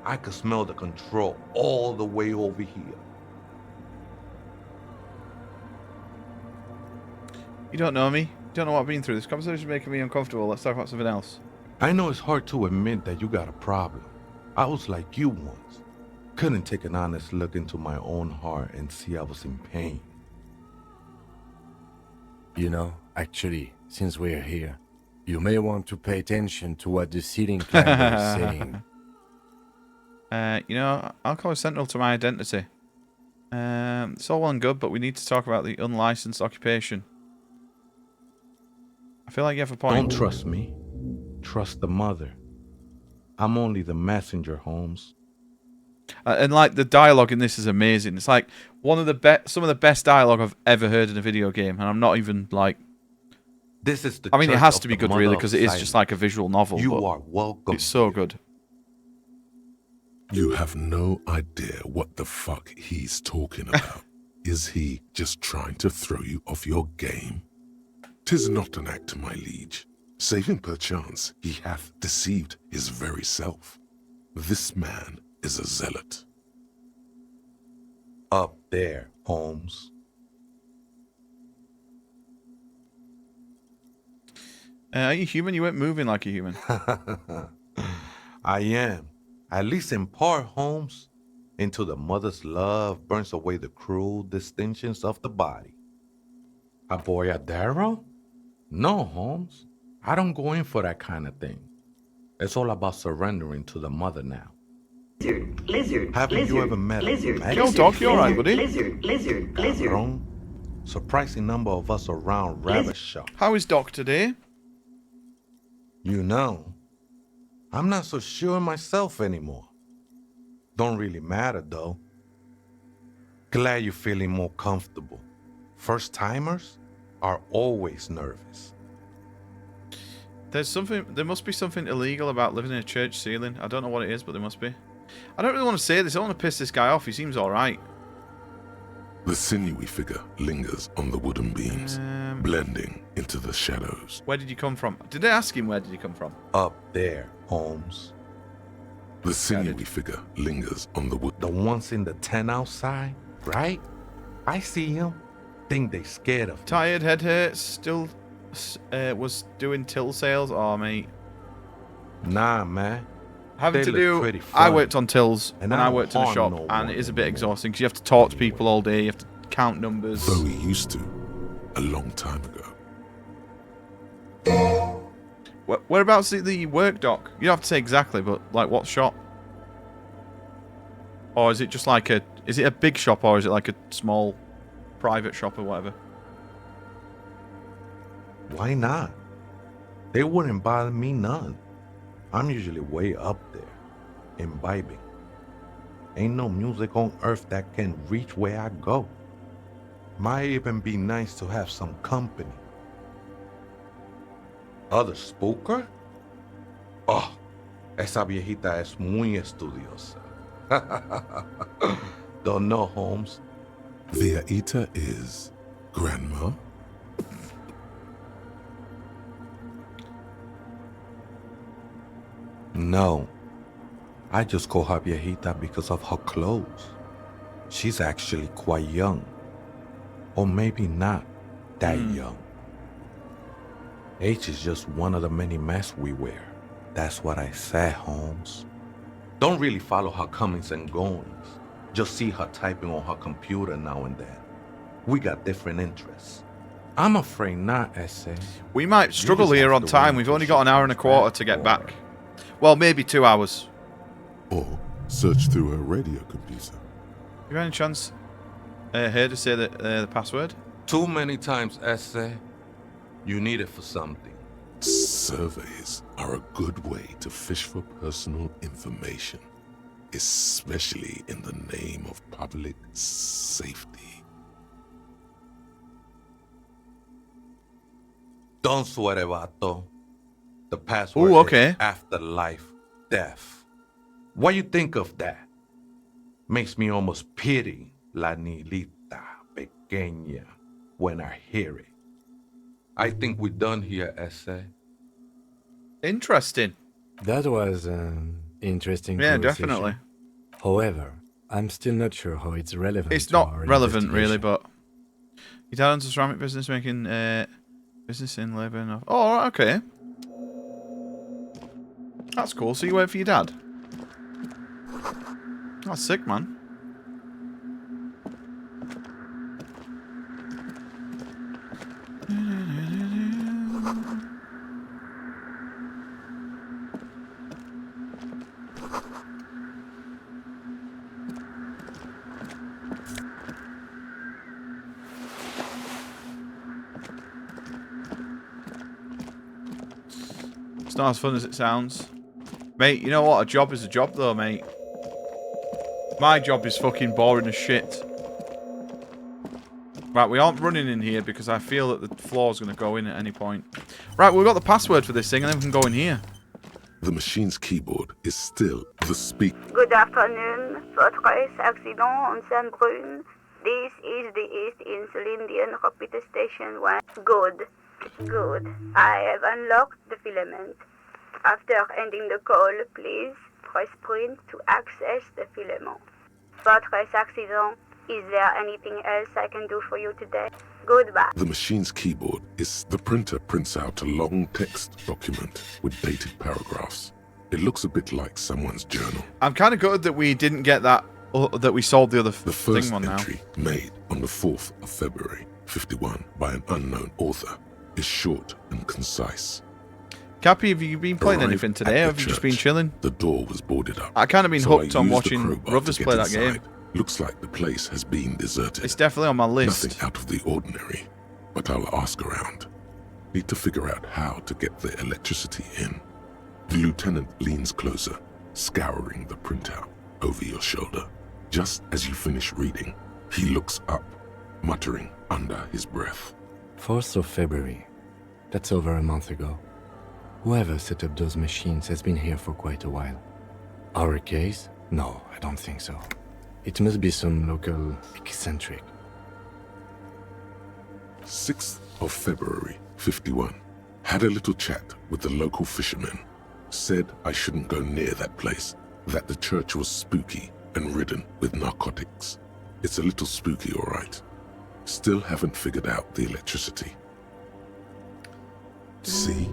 I could smell the control all the way over here. You don't know me. You don't know what I've been through. This conversation is making me uncomfortable. Let's talk about something else. I know it's hard to admit that you got a problem. I was like you once. Couldn't take an honest look into my own heart and see I was in pain. You know, actually, since we're here, you may want to pay attention to what the ceiling climber is saying. You know, alcohol is central to my identity. It's all well and good, but we need to talk about the unlicensed occupation. I feel like you have a point. Don't trust me. Trust the mother. I'm only the messenger, Holmes. And like the dialogue in this is amazing. It's like one of the some of the best dialogue I've ever heard in a video game, and I'm not even like. This is the. I mean, it church has of to be the good, mother really, of because it is silence. just like a visual novel. You but are welcome. It's so good. You have no idea what the fuck he's talking about. Is he just trying to throw you off your game? 'Tis not an act, my liege. Save him perchance he hath deceived his very self. This man is a zealot. Up there, Holmes. Are you human? You weren't moving like a human. I am. At least in part, Holmes. Until the mother's love burns away the cruel distinctions of the body. Aboyadero? No, Holmes. I don't go in for that kind of thing. It's all about surrendering to the mother now. Lizard, Haven't you ever met a Yo, dog, you alright, buddy? lizard. Cabrón? Surprising number of us around Ravishaw. How is Doc today? You know, I'm not so sure myself anymore. Don't really matter, though. Glad you're feeling more comfortable. First-timers are always nervous. There must be something illegal about living in a church ceiling. I don't know what it is, but there must be. I don't really want to say this. I don't want to piss this guy off. He seems alright. The sinewy figure lingers on the wooden beams, blending into the shadows. Where did you come from? Did I ask him where did he come from? Up there, Holmes. The sinewy figure lingers on the wood. The ones in the tent outside, right? I see him. Think they scared of him. Tired, head hurts, still was doing till sales. Oh, mate. Nah, man. Having They to look do. pretty I funny. worked on tills And when I I don't worked in a harm shop, no and one it is a bit anymore. exhausting because you have to talk to people all day. You have to count numbers. Though he used to, a long time ago. Whereabouts is the work, Doc? You don't have to say exactly, but like what shop? Or is it just like a? Is it a big shop or is it like a small private shop or whatever? Why not? They wouldn't bother me none. I'm usually way up there, imbibing. Ain't no music on earth that can reach where I go. Might even be nice to have some company. Other spooker? Oh, esa viejita es muy estudiosa. Don't know, Holmes. Viejita is grandma? No. I just call her viejita because of her clothes. She's actually quite young. Or maybe not that young. Age is just one of the many masks we wear. That's what I said, Holmes. Don't really follow her comings and goings. Just see her typing on her computer now and then. We got different interests. I'm afraid not, S.A. We might struggle just here have on to time. wait We've until only she got an hour and a comes quarter back, to get or- back. Well, maybe 2 hours. Or search through her radio computer. You got any chance here to say the password? Too many times, S.A. You need it for something. Surveys are a good way to fish for personal information, especially in the name of public safety. Don't sweat it, vato. The password Ooh, okay. is afterlife death. What you think of that? Makes me almost pity la niñita pequeña when I hear it. I think we're done here, S.A. Interesting. That was an interesting Yeah, conversation. definitely. However, I'm still not sure how it's relevant. It's to not our relevant, really, investigation. but... Your dad owns a ceramic business making business in Lebanon. Oh, right, okay. That's cool. So you work for your dad? That's sick, man. It's not as fun as it sounds. Mate, you know what? A job is a job, though, mate. My job is fucking boring as shit. Right, we aren't running in here because I feel that the floor's going to go in at any point. Right, we've got the password for this thing, and then we can go in here. The machine's keyboard is still the speak. Good afternoon. Fortress accident on Saint-Brun. This is the East Insulindian Repeater Station 1. Good. Good. I have unlocked the filament. After ending the call, please press print to access the filament. Fortress accident. Is there anything else I can do for you today? Goodbye. The machine's keyboard is the printer prints out a long text document with dated paragraphs. It looks a bit like someone's journal. I'm kind of gutted that we didn't get that, that we solved the other The first thing one now. entry, made on the 4th of February, 51, by an unknown author, is short and concise. Cappy, have you been playing Arrived anything at today, the or have you just been church. chilling? The door was boarded up. I kind of been so hooked I on used the watching crowbar brothers to play get that game. inside. Looks like the place has been deserted. It's definitely on my list. Nothing out of the ordinary, but I'll ask around. Need to figure out how to get the electricity in. The lieutenant leans closer, scouring the printout over your shoulder. Just as you finish reading, he looks up, muttering under his breath. 4th of February. That's over a month ago. Whoever set up those machines has been here for quite a while. Our case? No, I don't think so. It must be some local eccentric. 6th of February, 51. Had a little chat with the local fishermen. Said I shouldn't go near that place, that the church was spooky and ridden with narcotics. It's a little spooky, all right. Still haven't figured out the electricity. See?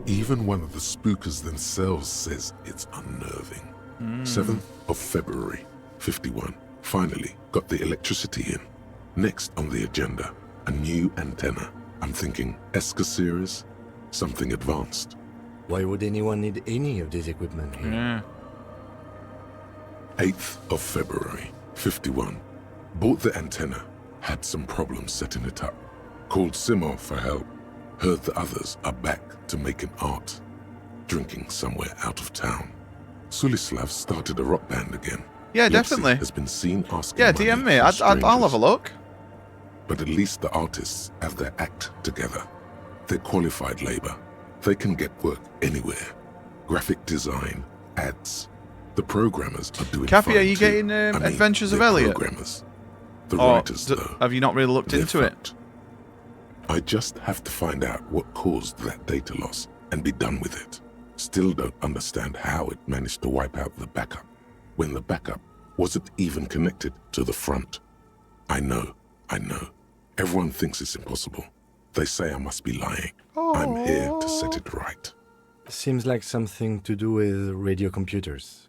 Even one of the spookers themselves says it's unnerving. 7th of February, 51. Finally got the electricity in. Next on the agenda, a new antenna. I'm thinking ESCA series, something advanced. Why would anyone need any of this equipment here? Yeah. 8th of February, 51. Bought the antenna, had some problems setting it up. Called Simon for help. Heard the others are back to making art. Drinking somewhere out of town. Sulislav started a rock band again. Yeah, Lexi definitely. has been seen asking Yeah, money DM me. from I'll have a strangers. look. But at least the artists have their act together. They're qualified labor. They can get work anywhere. Graphic design, ads. The programmers are doing Cappy, fine are you too. getting I mean, Adventures of they're Elliot? programmers. The Or writers, though, have you not really looked they're into it? fucked. I just have to find out what caused that data loss and be done with it. Still don't understand how it managed to wipe out the backup when the backup wasn't even connected to the front. I know. Everyone thinks it's impossible. They say I must be lying. I'm here to set it right. Seems like something to do with radio computers.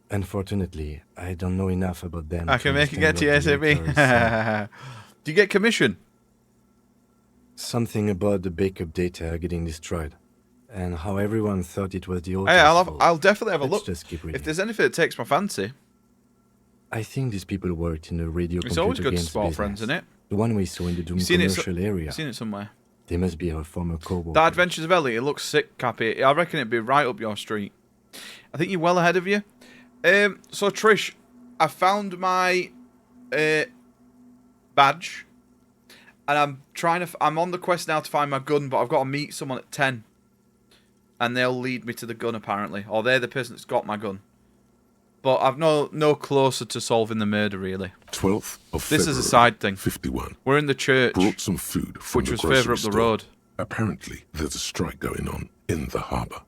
Unfortunately, I don't know enough about them. I can make it get to you understand what the routers are. ASAP. Do you get commission? Something about the backup data getting destroyed, and how everyone thought it was the author's Hey, fault. I'll definitely have a Let's look. just keep reading. If there's anything that takes my fancy, I think these people worked in the radio it's computer always good to games spot business. friends, isn't it? The one we saw in the Doom You've seen it, commercial area. You've seen it somewhere. They must be our former co-workers. That Adventures of Elliot, it looks sick, Cappy. I reckon it'd be right up your street. I think you're well ahead of you. So Trish, I found my badge, and I'm on the quest now to find my gun, but I've got to meet someone at 10, and they'll lead me to the gun apparently, or they're the person that's got my gun. But I've no closer to solving the murder really. 12th of This February, is a side thing. 51. We're in the church, Brought some food from which the was grocery further up the store. road. Apparently, there's a strike going on in the harbour.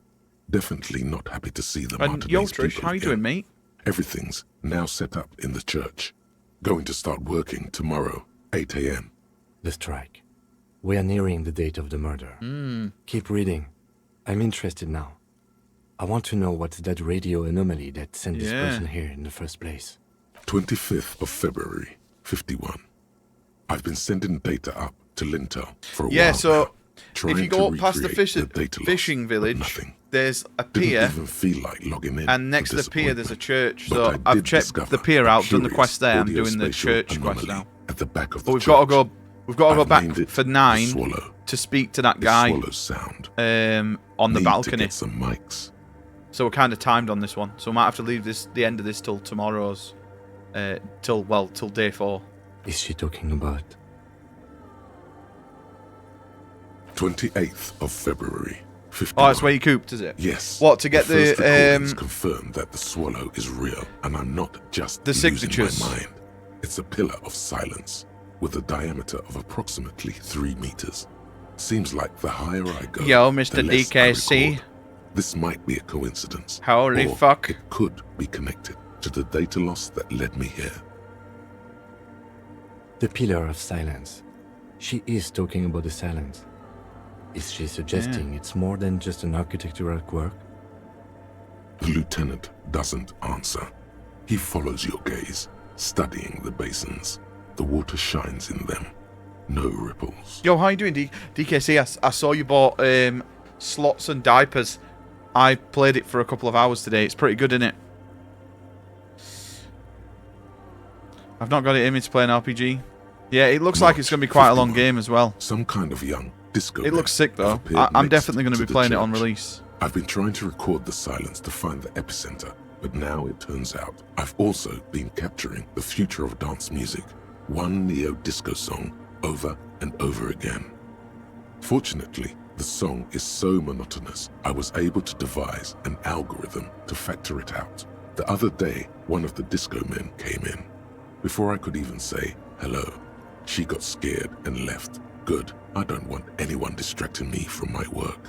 Definitely not happy to see the And Martinez yo, Trish, people how you again. doing, mate? Everything's now set up in the church. Going to start working tomorrow, 8 a.m. The strike. We are nearing the date of the murder. Keep reading. I'm interested now. I want to know what's that radio anomaly that sent this Yeah. person here in the first place. 25th of February, 51. I've been sending data up to Lintel for a Yeah, while so now, trying if you to go up past the recreate data loss, fishing but village, nothing. there's a Didn't pier, even feel like logging in. and next to the pier there's a church. So But I I've did checked discover the pier out, a done the curious quest there. I'm doing the audiospatial church quest anomaly now. at the back of But the we've got to church. go. We've got to go I've back named it for the 9 Swallow. to speak to that The guy swallow sound. on the Need balcony. to get some mics. So we're kind of timed on this one. So we might have to leave the end of this till tomorrow's, till day 4. Is she talking about? 28th of February, 51. Oh, that's where you cooped, is it? Yes. What, to get first the, recordings confirm that the swallow is real, and I'm not just the losing signatures. my mind. It's a pillar of silence with a diameter of approximately 3 meters. Seems like the higher I go, Yo, Mr. the less I DKC. record. This might be a coincidence. Holy or fuck. It could be connected to the data loss that led me here. The pillar of silence. She is talking about the silence. Is she suggesting it's more than just an architectural quirk? The lieutenant doesn't answer. He follows your gaze, studying the basins. The water shines in them. No ripples. Yo, how you doing, DKC? I saw you bought slots and diapers. I played it for a couple of hours today. It's pretty good, isn't it? I've not got it in me to play an RPG. Yeah, it looks like it's going to be quite a long 51. game as well. Some kind of young disco. It looks sick, though. appeared I'm next definitely going to be the playing it on church. release. I've been trying to record the silence to find the epicenter, but now it turns out I've also been capturing the future of dance music, one neo-disco song over and over again. Fortunately, the song is so monotonous, I was able to devise an algorithm to factor it out. The other day, one of the disco men came in. Before I could even say hello, she got scared and left. Good, I don't want anyone distracting me from my work.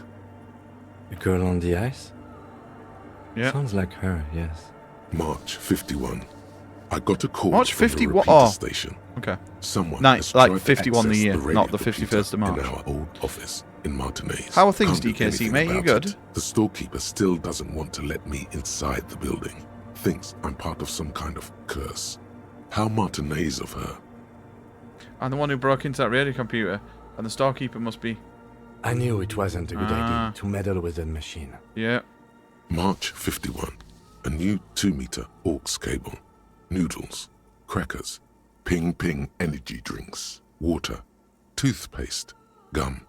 The girl on the ice? Yeah. Sounds like her, yes. March 51. I got a call March from 51 the repeater oh. station. Okay. Someone Nice, has like tried to 51 the access year, radio not the computer 51st of March. in our old office in Martinez. How are things, Can't do DKC, anything mate? You about good? it. The storekeeper still doesn't want to let me inside the building. Thinks I'm part of some kind of curse. How Martinez of her. I'm the one who broke into that radio computer, and the storekeeper must be... I knew it wasn't a good idea to meddle with that machine. Yeah. March 51. A new 2-meter aux cable. Noodles. Crackers. Ping energy drinks. Water. Toothpaste. Gum.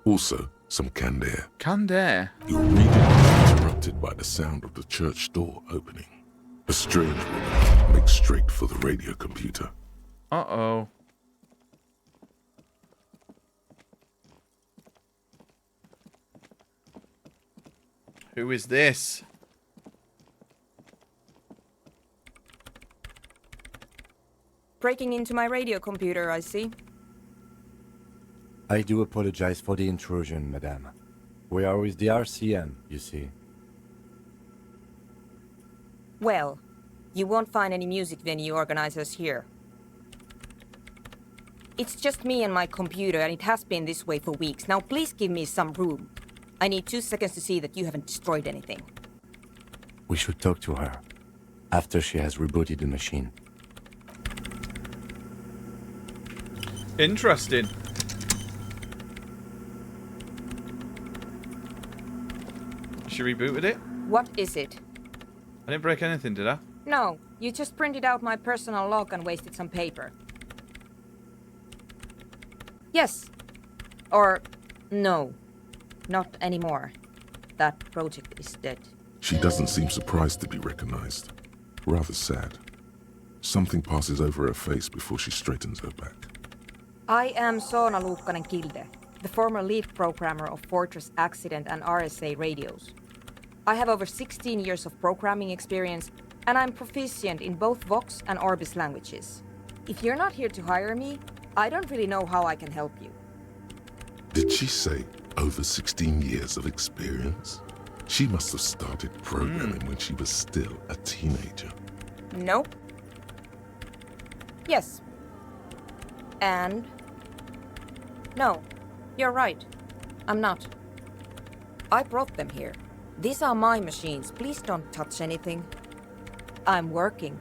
Also, some canned air. Canned air? Your reading is interrupted by the sound of the church door opening. A strange woman makes straight for the radio computer. Uh-oh. Who is this? Breaking into my radio computer, I see. I do apologize for the intrusion, madame. We are with the RCM, you see. Well, you won't find any music venue organizers here. It's just me and my computer, and it has been this way for weeks. Now please give me some room. I need 2 seconds to see that you haven't destroyed anything. We should talk to her after she has rebooted the machine. Interesting. She rebooted it? What is it? I didn't break anything, did I? No, you just printed out my personal log and wasted some paper. Yes. Or no. Not anymore. That project is dead. She doesn't seem surprised to be recognized. Rather sad. Something passes over her face before she straightens her back. I am Soona Luukkanen-Kilde, the former lead programmer of Fortress Accident and RSA radios. I have over 16 years of programming experience, and I'm proficient in both Vox and Orbis languages. If you're not here to hire me, I don't really know how I can help you. Did she say over 16 years of experience? She must have started programming when she was still a teenager. Nope. Yes. And... no, you're right. I'm not. I brought them here. These are my machines. Please don't touch anything. I'm working.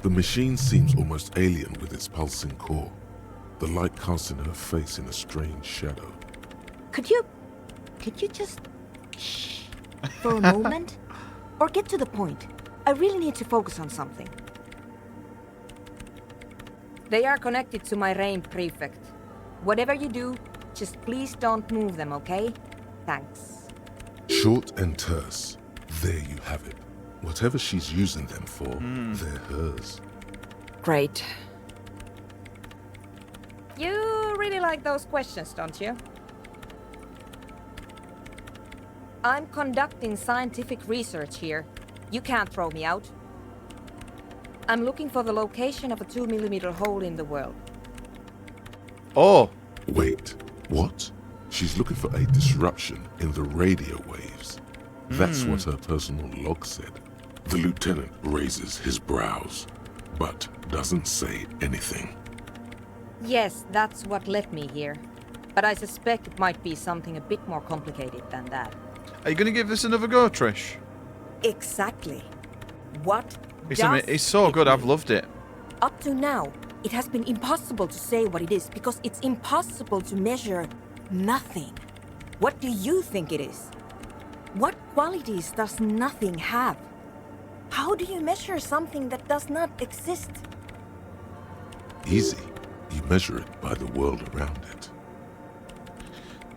The machine seems almost alien with its pulsing core. The light casting her face in a strange shadow. Could you just shh for a moment? Or get to the point. I really need to focus on something. They are connected to my RAIN prefect. Whatever you do, just please don't move them, okay? Thanks. Short and terse. There you have it. Whatever she's using them for, they're hers. Great. You really like those questions, don't you? I'm conducting scientific research here. You can't throw me out. I'm looking for the location of a 2mm hole in the world. Oh. Wait, what? She's looking for a disruption in the radio waves. That's what her personal log said. The lieutenant raises his brows, but doesn't say anything. Yes, that's what led me here. But I suspect it might be something a bit more complicated than that. Are you going to give this another go, Trish? Exactly. What It's so good, I've loved it. Up to now, it has been impossible to say what it is because it's impossible to measure nothing. What do you think it is? What qualities does nothing have? How do you measure something that does not exist? Easy. You measure it by the world around it.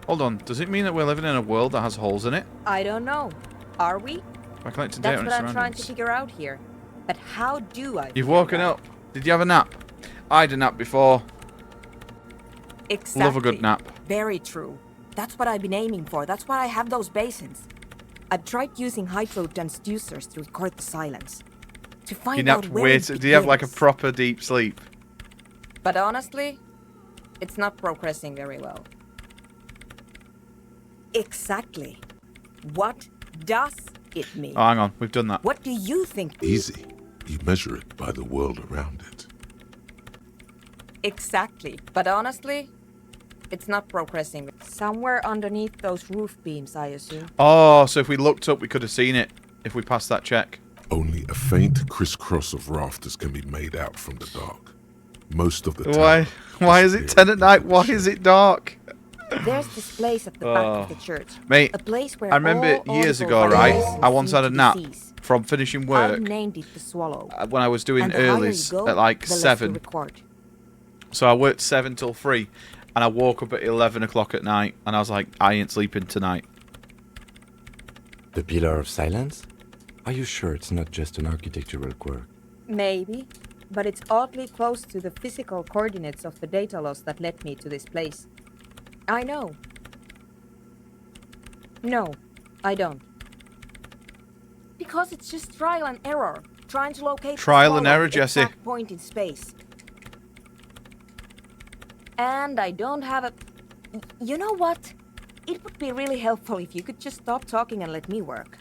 Hold on, does it mean that we're living in a world that has holes in it? I don't know. Are we? By collecting That's data what on I'm trying to figure out here. But how do I? You've woken up. Did you have a nap? I had a nap before. Exactly. Love a good nap. Very true. That's what I've been aiming for. That's why I have those basins. I've tried using hydro transducers to record the silence. To find You napped out where way it too... Do you have like a begins. proper deep sleep? But honestly, it's not progressing very well. Exactly. What does it mean? Oh, hang on. We've done that. What do you think? Easy. You measure it by the world around it. Exactly. But honestly, it's not progressing. Somewhere underneath those roof beams, I assume. Oh, so if we looked up, we could have seen it if we passed that check. Only a faint crisscross of rafters can be made out from the dark. Most of the time. Why is it 10 at night? Why is it dark? There's this place at the back of the church. Mate, a place where I remember all years audible ago, right? voices I once had a seem to nap cease. from finishing I've work named it the Swallow. when I was doing And the higher you earlies go, at like the less you 7. record. So I worked 7 till 3, and I woke up at 11 o'clock at night, and I was like, I ain't sleeping tonight. The Pillar of Silence? Are you sure it's not just an architectural quirk? Maybe, but it's oddly close to the physical coordinates of the data loss that led me to this place. I know. No, I don't. Because it's just trial and error, trying to locate Trial and error, the Jesse. exact point in space. And I don't have a... You know what? It would be really helpful if you could just stop talking and let me work.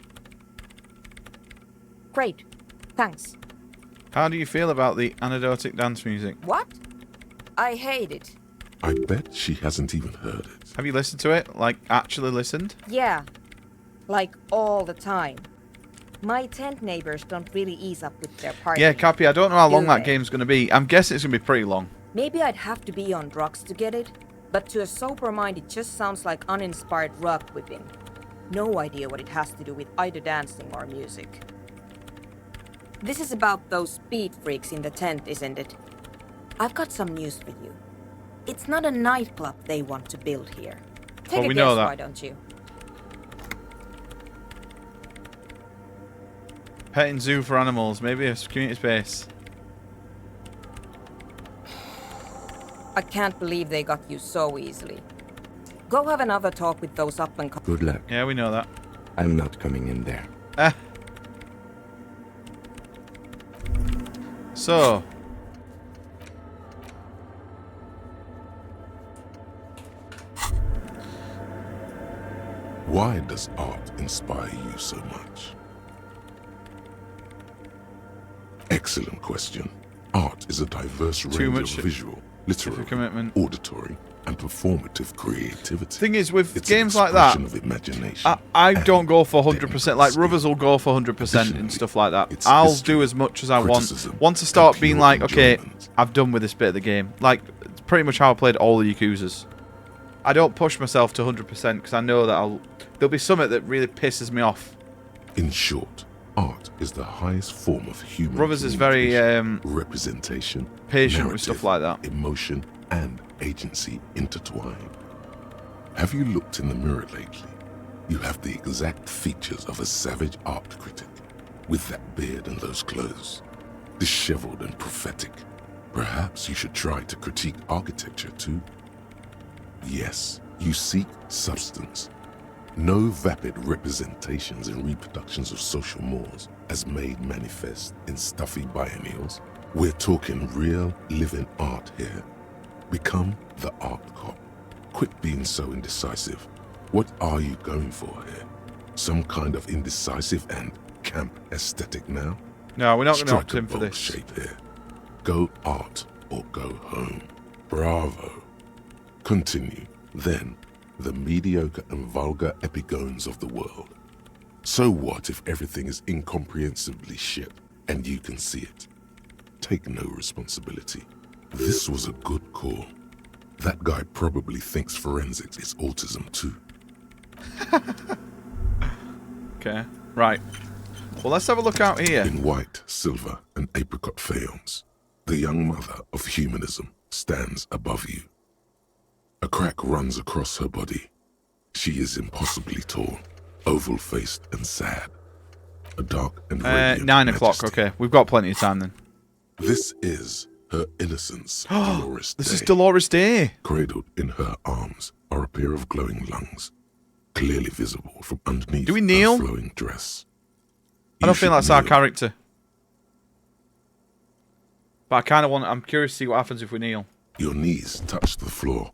Great. Thanks. How do you feel about the anecdotic dance music? What? I hate it. I bet she hasn't even heard it. Have you listened to it? Like, actually listened? Yeah. Like, all the time. My tent neighbors don't really ease up with their party. Yeah, Cappy, I don't know how long that they? game's going to be. I'm guessing it's going to be pretty long. Maybe I'd have to be on drugs to get it, but to a sober mind it just sounds like uninspired rug whipping. No idea what it has to do with either dancing or music. This is about those speed freaks in the tent, isn't it? I've got some news for you. It's not a nightclub they want to build here. Take Well, a we guess, know that. why don't you? Petting zoo for animals. Maybe a community space. I can't believe they got you so easily. Go have another talk with those up and Good luck. Yeah, we know that. I'm not coming in there. So. Why does art inspire you so much? Excellent question. Art is a diverse range of visual, literary, commitment, auditory, and performative creativity. Thing is, with it's games like that, of imagination I don't go for 100%. Like, Rubbers will go for 100% and stuff like that. I'll do as much as I want. Once I start being like, okay, I've done with this bit of the game. Like, it's pretty much how I played all the Yakuzas. I don't push myself to 100% because I know that there'll be something that really pisses me off. In short, art is the highest form of human Rubbers is very representation, patient with stuff like that. Emotion and agency intertwined. Have you looked in the mirror lately? You have the exact features of a savage art critic, with that beard and those clothes, disheveled and prophetic. Perhaps you should try to critique architecture too. Yes, you seek substance. No vapid representations and reproductions of social mores as made manifest in stuffy biennials. We're talking real, living art here. Become the art cop. Quit being so indecisive. What are you going for here? Some kind of indecisive and camp aesthetic now? No, we're not going to Strike opt in for bold this. shape here. Go art or go home. Bravo. Continue, then, the mediocre and vulgar epigones of the world. So what if everything is incomprehensibly shit and you can see it? Take no responsibility. This was a good call. That guy probably thinks forensics is autism too. Okay, right. Well, let's have a look out here. In white, silver, and apricot faience, the young mother of humanism stands above you. A crack runs across her body. She is impossibly tall, oval-faced and sad. A dark and radiant 9 o'clock, majesty. okay. We've got plenty of time then. This is her innocence, Dolores This Day. is Dolores Day. Cradled in her arms are a pair of glowing lungs, clearly visible from underneath Do we kneel? her flowing dress. I don't You think should that's our kneel. character. But I kind of I'm curious to see what happens if we kneel. Your knees touch the floor.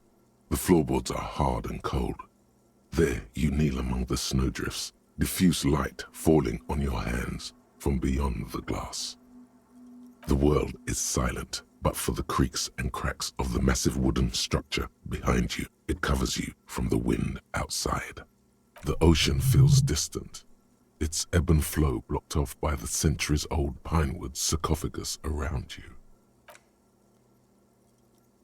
The floorboards are hard and cold. There you kneel among the snowdrifts, diffuse light falling on your hands from beyond the glass. The world is silent, but for the creaks and cracks of the massive wooden structure behind you. It covers you from the wind outside. The ocean feels distant, its ebb and flow blocked off by the centuries-old pinewood sarcophagus around you.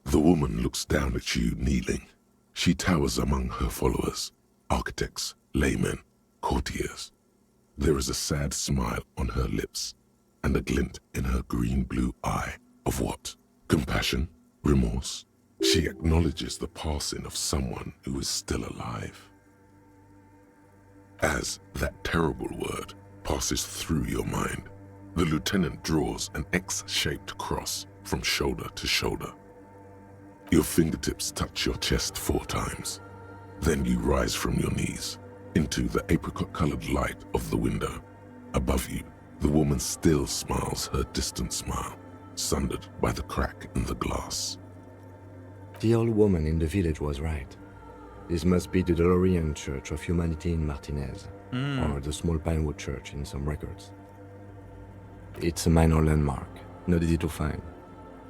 The woman looks down at you kneeling. She towers among her followers, architects, laymen, courtiers. There is a sad smile on her lips and a glint in her green-blue eye of what? Compassion? Remorse? She acknowledges the passing of someone who is still alive. As that terrible word, passes through your mind. The lieutenant draws an X-shaped cross from shoulder to shoulder. Your fingertips touch your chest 4 times. Then you rise from your knees into the apricot-colored light of the window. Above you, the woman still smiles her distant smile, sundered by the crack in the glass. The old woman in the village was right. This must be the DeLorean Church of Humanity in Martinez, or the small Pinewood Church in some records. It's a minor landmark, not easy to find.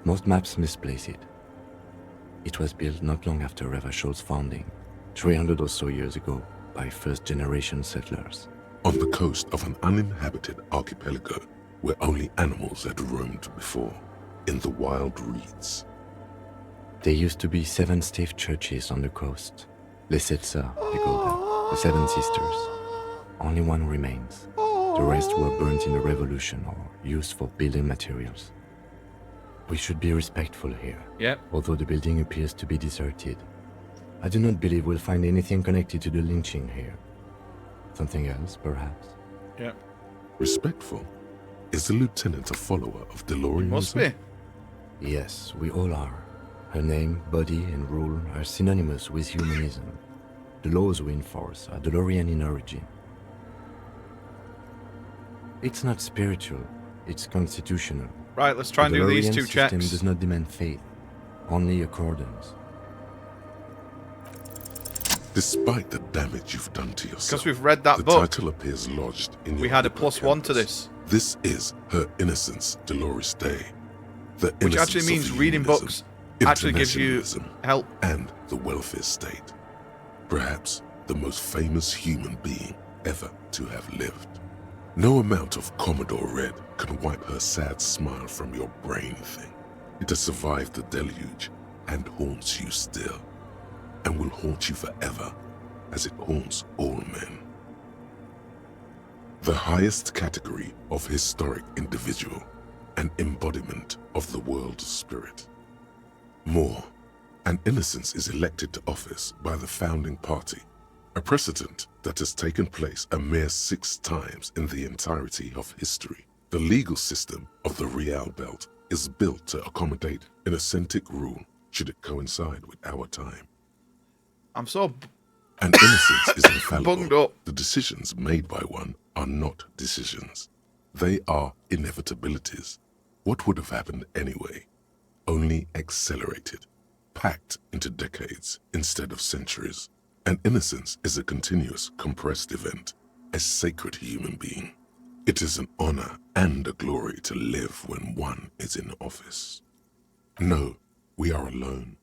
Most maps misplace it. It was built not long after Revachol's founding, 300 or so years ago, by first-generation settlers. On the coast of an uninhabited archipelago where only animals had roamed before, in the wild reeds. There used to be 7 stave churches on the coast. Les Sept Sœurs, they call them, the 7 sisters. Only one remains. The rest were burnt in the revolution or used for building materials. We should be respectful here. Yep. Although the building appears to be deserted. I do not believe we'll find anything connected to the lynching here. Something else, perhaps? Yep. Respectful? Is the lieutenant a follower of DeLoreanism? Must be. Yes, we all are. Her name, body, and rule are synonymous with humanism. The laws we enforce are DeLorean in origin. It's not spiritual, it's constitutional. Right, let's try and do these 2 The system checks. does not demand faith, only accordance. Despite the damage you've done to yourself, Because we've read that the book. title appears lodged in your We had a +1 to hippocampus. this. This is Her Innocence, Dolores Day. The Which innocence actually means of reading humanism, books actually gives you internationalism, help. and the welfare state. Perhaps the most famous human being ever to have lived. No amount of Commodore Red can wipe her sad smile from your brain thing. It has survived the deluge and haunts you still, and will haunt you forever as it haunts all men. The highest category of historic individual, an embodiment of the world spirit. More, an innocence is elected to office by the founding party, a precedent that has taken place a mere 6 times in the entirety of history. The legal system of the Real Belt is built to accommodate innocent rule should it coincide with our time. I'm so And innocence is infallible. bunged up. The decisions made by one are not decisions. They are inevitabilities. What would have happened anyway? Only accelerated, packed into decades instead of centuries. And innocence is a continuous, compressed event, a sacred human being. It is an honor and a glory to live when one is in office. No, we are alone.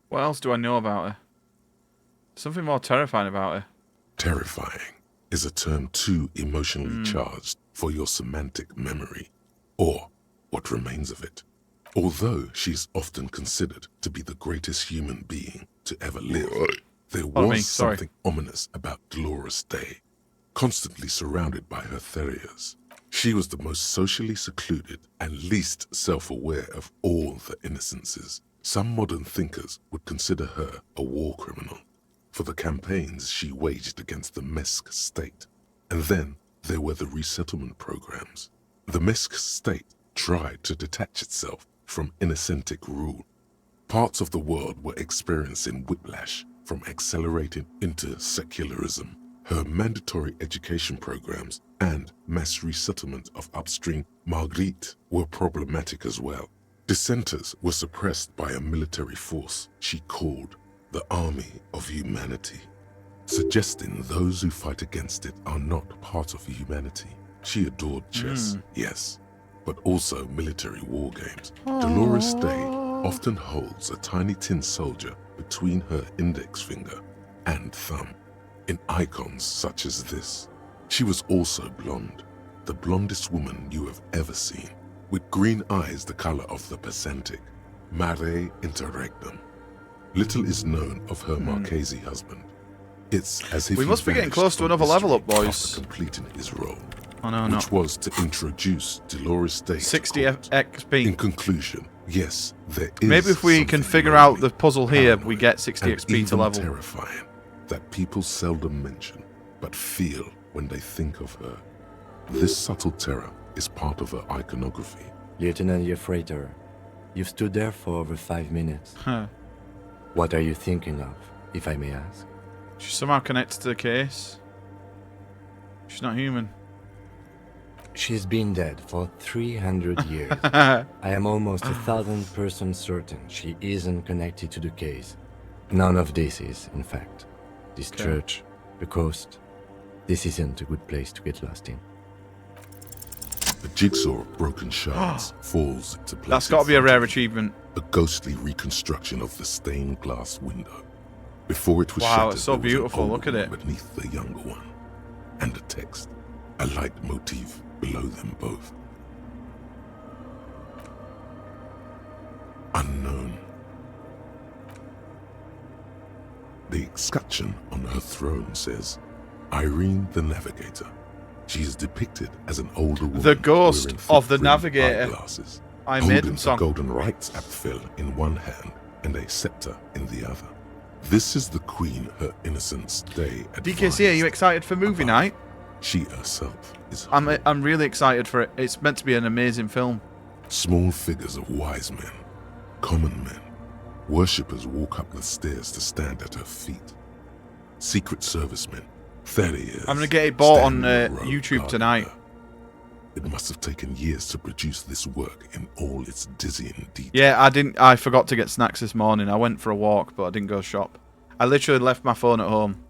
What else do I know about her? Something more terrifying about her. Terrifying is a term too emotionally charged for your semantic memory, or what remains of it. Although she's often considered to be the greatest human being to ever live, there was something ominous about Dolores Day, constantly surrounded by her terriers. She was the most socially secluded and least self-aware of all the innocences. Some modern thinkers would consider her a war criminal for the campaigns she waged against the Mesk state. And then there were the resettlement programs. The Mesk state tried to detach itself from innocentic rule. Parts of the world were experiencing whiplash from accelerating into secularism. Her mandatory education programs and mass resettlement of upstream Marguerite were problematic as well. Dissenters were suppressed by a military force she called the Army of Humanity, suggesting those who fight against it are not part of humanity. She adored chess, yes, but also military war games. Dolores Day often holds a tiny tin soldier between her index finger and thumb. In icons such as this, she was also blonde, the blondest woman you have ever seen, with green eyes the color of the Pacific, mare interregnum. Little is known of her Marchese husband. It's as if We he must be getting vanished close to from another level history up, boys. after completing his role, Oh no, which was to introduce Dolores Day to 60 court. XP. In conclusion, yes, there is Maybe if we can something figure out lonely, the puzzle here, we paranoid, get 60 and XP to even level. terrifying that people seldom mention, but feel when they think of her. This subtle terror is part of her iconography. Lieutenant Yefreitor, you've stood there for over 5 minutes. Huh. What are you thinking of, if I may ask? She's somehow connected to the case. She's not human. She's been dead for 300 years. I am almost 1,000% certain she isn't connected to the case. None of this is, in fact. This church, the coast, this isn't a good place to get lost in. A jigsaw of broken shards falls into place. That's got to be a rare achievement. A ghostly reconstruction of the stained glass window. Before it was wow, shattered, it's so there was an beautiful. older Look at one it. beneath the younger one, and a text, a light motif below them both. Unknown. The escutcheon on her throne says, Irene the Navigator. She is depicted as an older woman. The ghost wearing of the thick-rimmed Navigator. eyeglasses, I made holding them song. a golden rights apfel in one hand and a scepter in the other. This is the queen her innocence day advised. DKC, are you excited for movie night? She herself is. I'm really excited for it. It's meant to be an amazing film. Small figures of wise men, common men, worshippers walk up the stairs to stand at her feet. Secret servicemen, 30 years. I'm gonna get it bought on stand in a row YouTube guarding tonight. her. It must have taken years to produce this work in all its dizzying detail. Yeah, I forgot to get snacks this morning. I went for a walk, but I didn't go shop. I literally left my phone at home.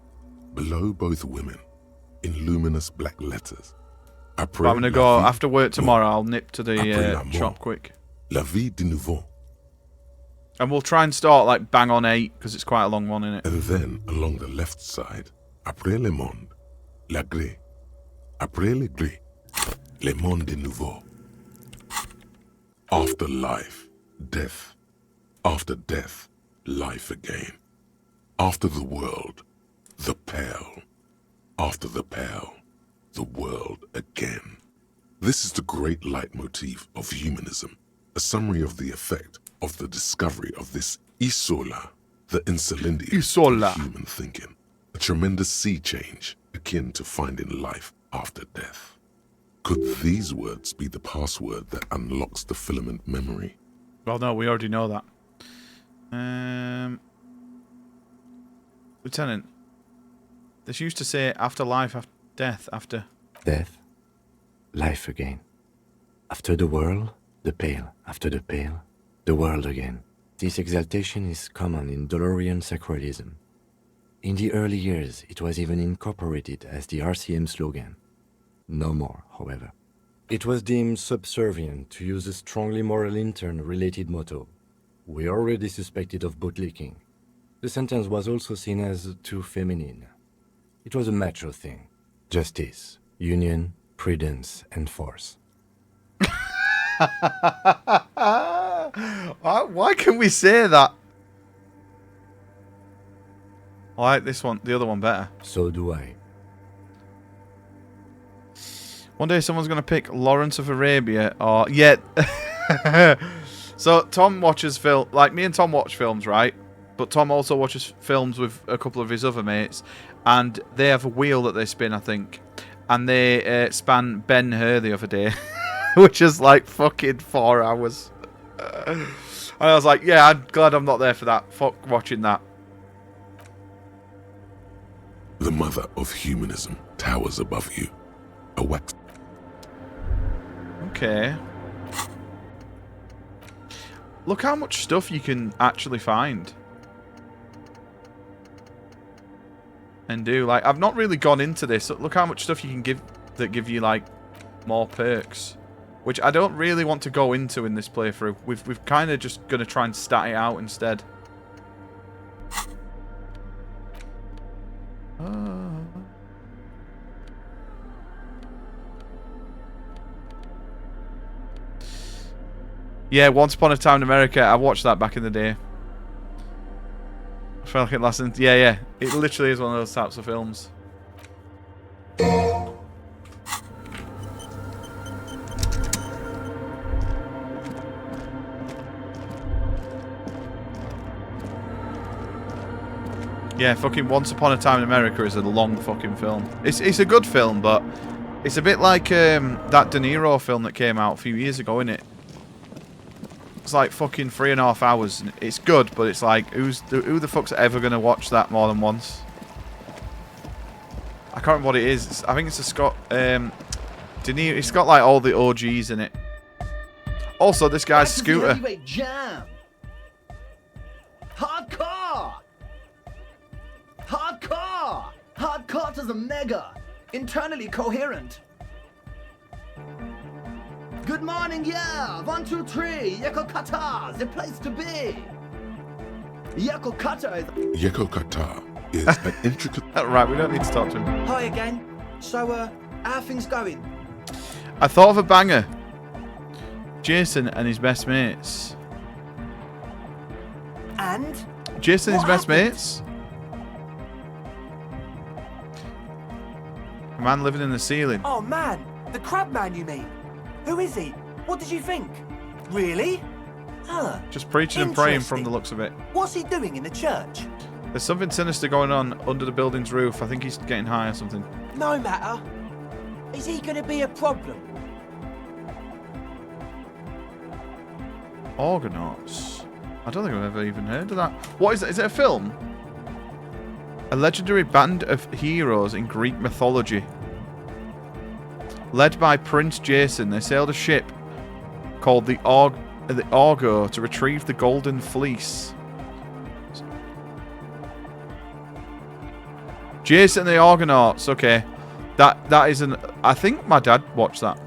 Below both women, in luminous black letters. But I'm gonna go after work tomorrow. I'll nip to the shop quick. La vie de nouveau. And we'll try and start like bang on 8 because it's quite a long one, isn't it? And then along the left side, après le monde, la gré. Après le gré, le monde de nouveau. After life, death. After death, life again. After the world, the pale. After the pale, the world again. This is the great leitmotif of humanism, a summary of the effect of the discovery of this isola, the insulindia of human thinking, a tremendous sea change akin to finding life after death. Could these words be the password that unlocks the filament memory? Well, no, we already know that. Lieutenant, this used to say after life, after death, after... Death, life again. After the world, the pale. After the pale, the world again. This exaltation is common in Dolorian sacralism. In the early years, it was even incorporated as the RCM slogan. No more, however. It was deemed subservient to use a strongly moral intern-related motto. We already suspected of bootlicking. The sentence was also seen as too feminine. It was a macho thing. Justice, union, prudence, and force. Why can we say that? I like this one, the other one better. So do I. One day someone's going to pick Lawrence of Arabia or... Yeah. So Tom watches film... Like, me and Tom watch films, right? But Tom also watches films with a couple of his other mates. And they have a wheel that they spin, I think. And they span Ben-Hur the other day. Which is like fucking 4 hours. And I was like, yeah, I'm glad I'm not there for that. Fuck watching that. The mother of humanism towers above you. A wax... Okay. Look how much stuff you can actually find. And do. Like, I've not really gone into this. Look how much stuff you can give that give you, like, more perks. Which I don't really want to go into in this playthrough. We've kind of just going to try and stat it out instead. Yeah, Once Upon a Time in America. I watched that back in the day. I felt like it lasted. Yeah. It literally is one of those types of films. Yeah, fucking Once Upon a Time in America is a long fucking film. It's a good film, but it's a bit like that De Niro film that came out a few years ago, innit? It's like fucking 3.5 hours. It's good, but it's like, who the fuck's ever gonna watch that more than once? I can't remember what it is. I think it's a Scott. De Niro. It's got like all the OGs in it. Also, this guy's scooter. Jam. Hardcore. Hardcore. Hardcore to the mega. Internally coherent. Good morning, yeah. 1, 2, 3. Yekokata, the place to be. Yekokata is. Yekokata is an intricate. Right, we don't need to talk to him. Hi again. So, how are things going? I thought of a banger. Jason and his best mates. And? Jason and his What best happened? mates? A man living in the ceiling. Oh man, the crab man you mean? Who is he? What did you think? Really? Huh. Just preaching and praying from Interesting. the looks of it. What's he doing in the church? There's something sinister going on under the building's roof. I think he's getting high or something. No matter. Is he going to be a problem? Argonauts. I don't think I've ever even heard of that. What is it? Is it a film? A legendary band of heroes in Greek mythology. Led by Prince Jason, they sailed a ship called the Argo to retrieve the Golden Fleece. Jason and the Argonauts. Okay, that is an. I think my dad watched that.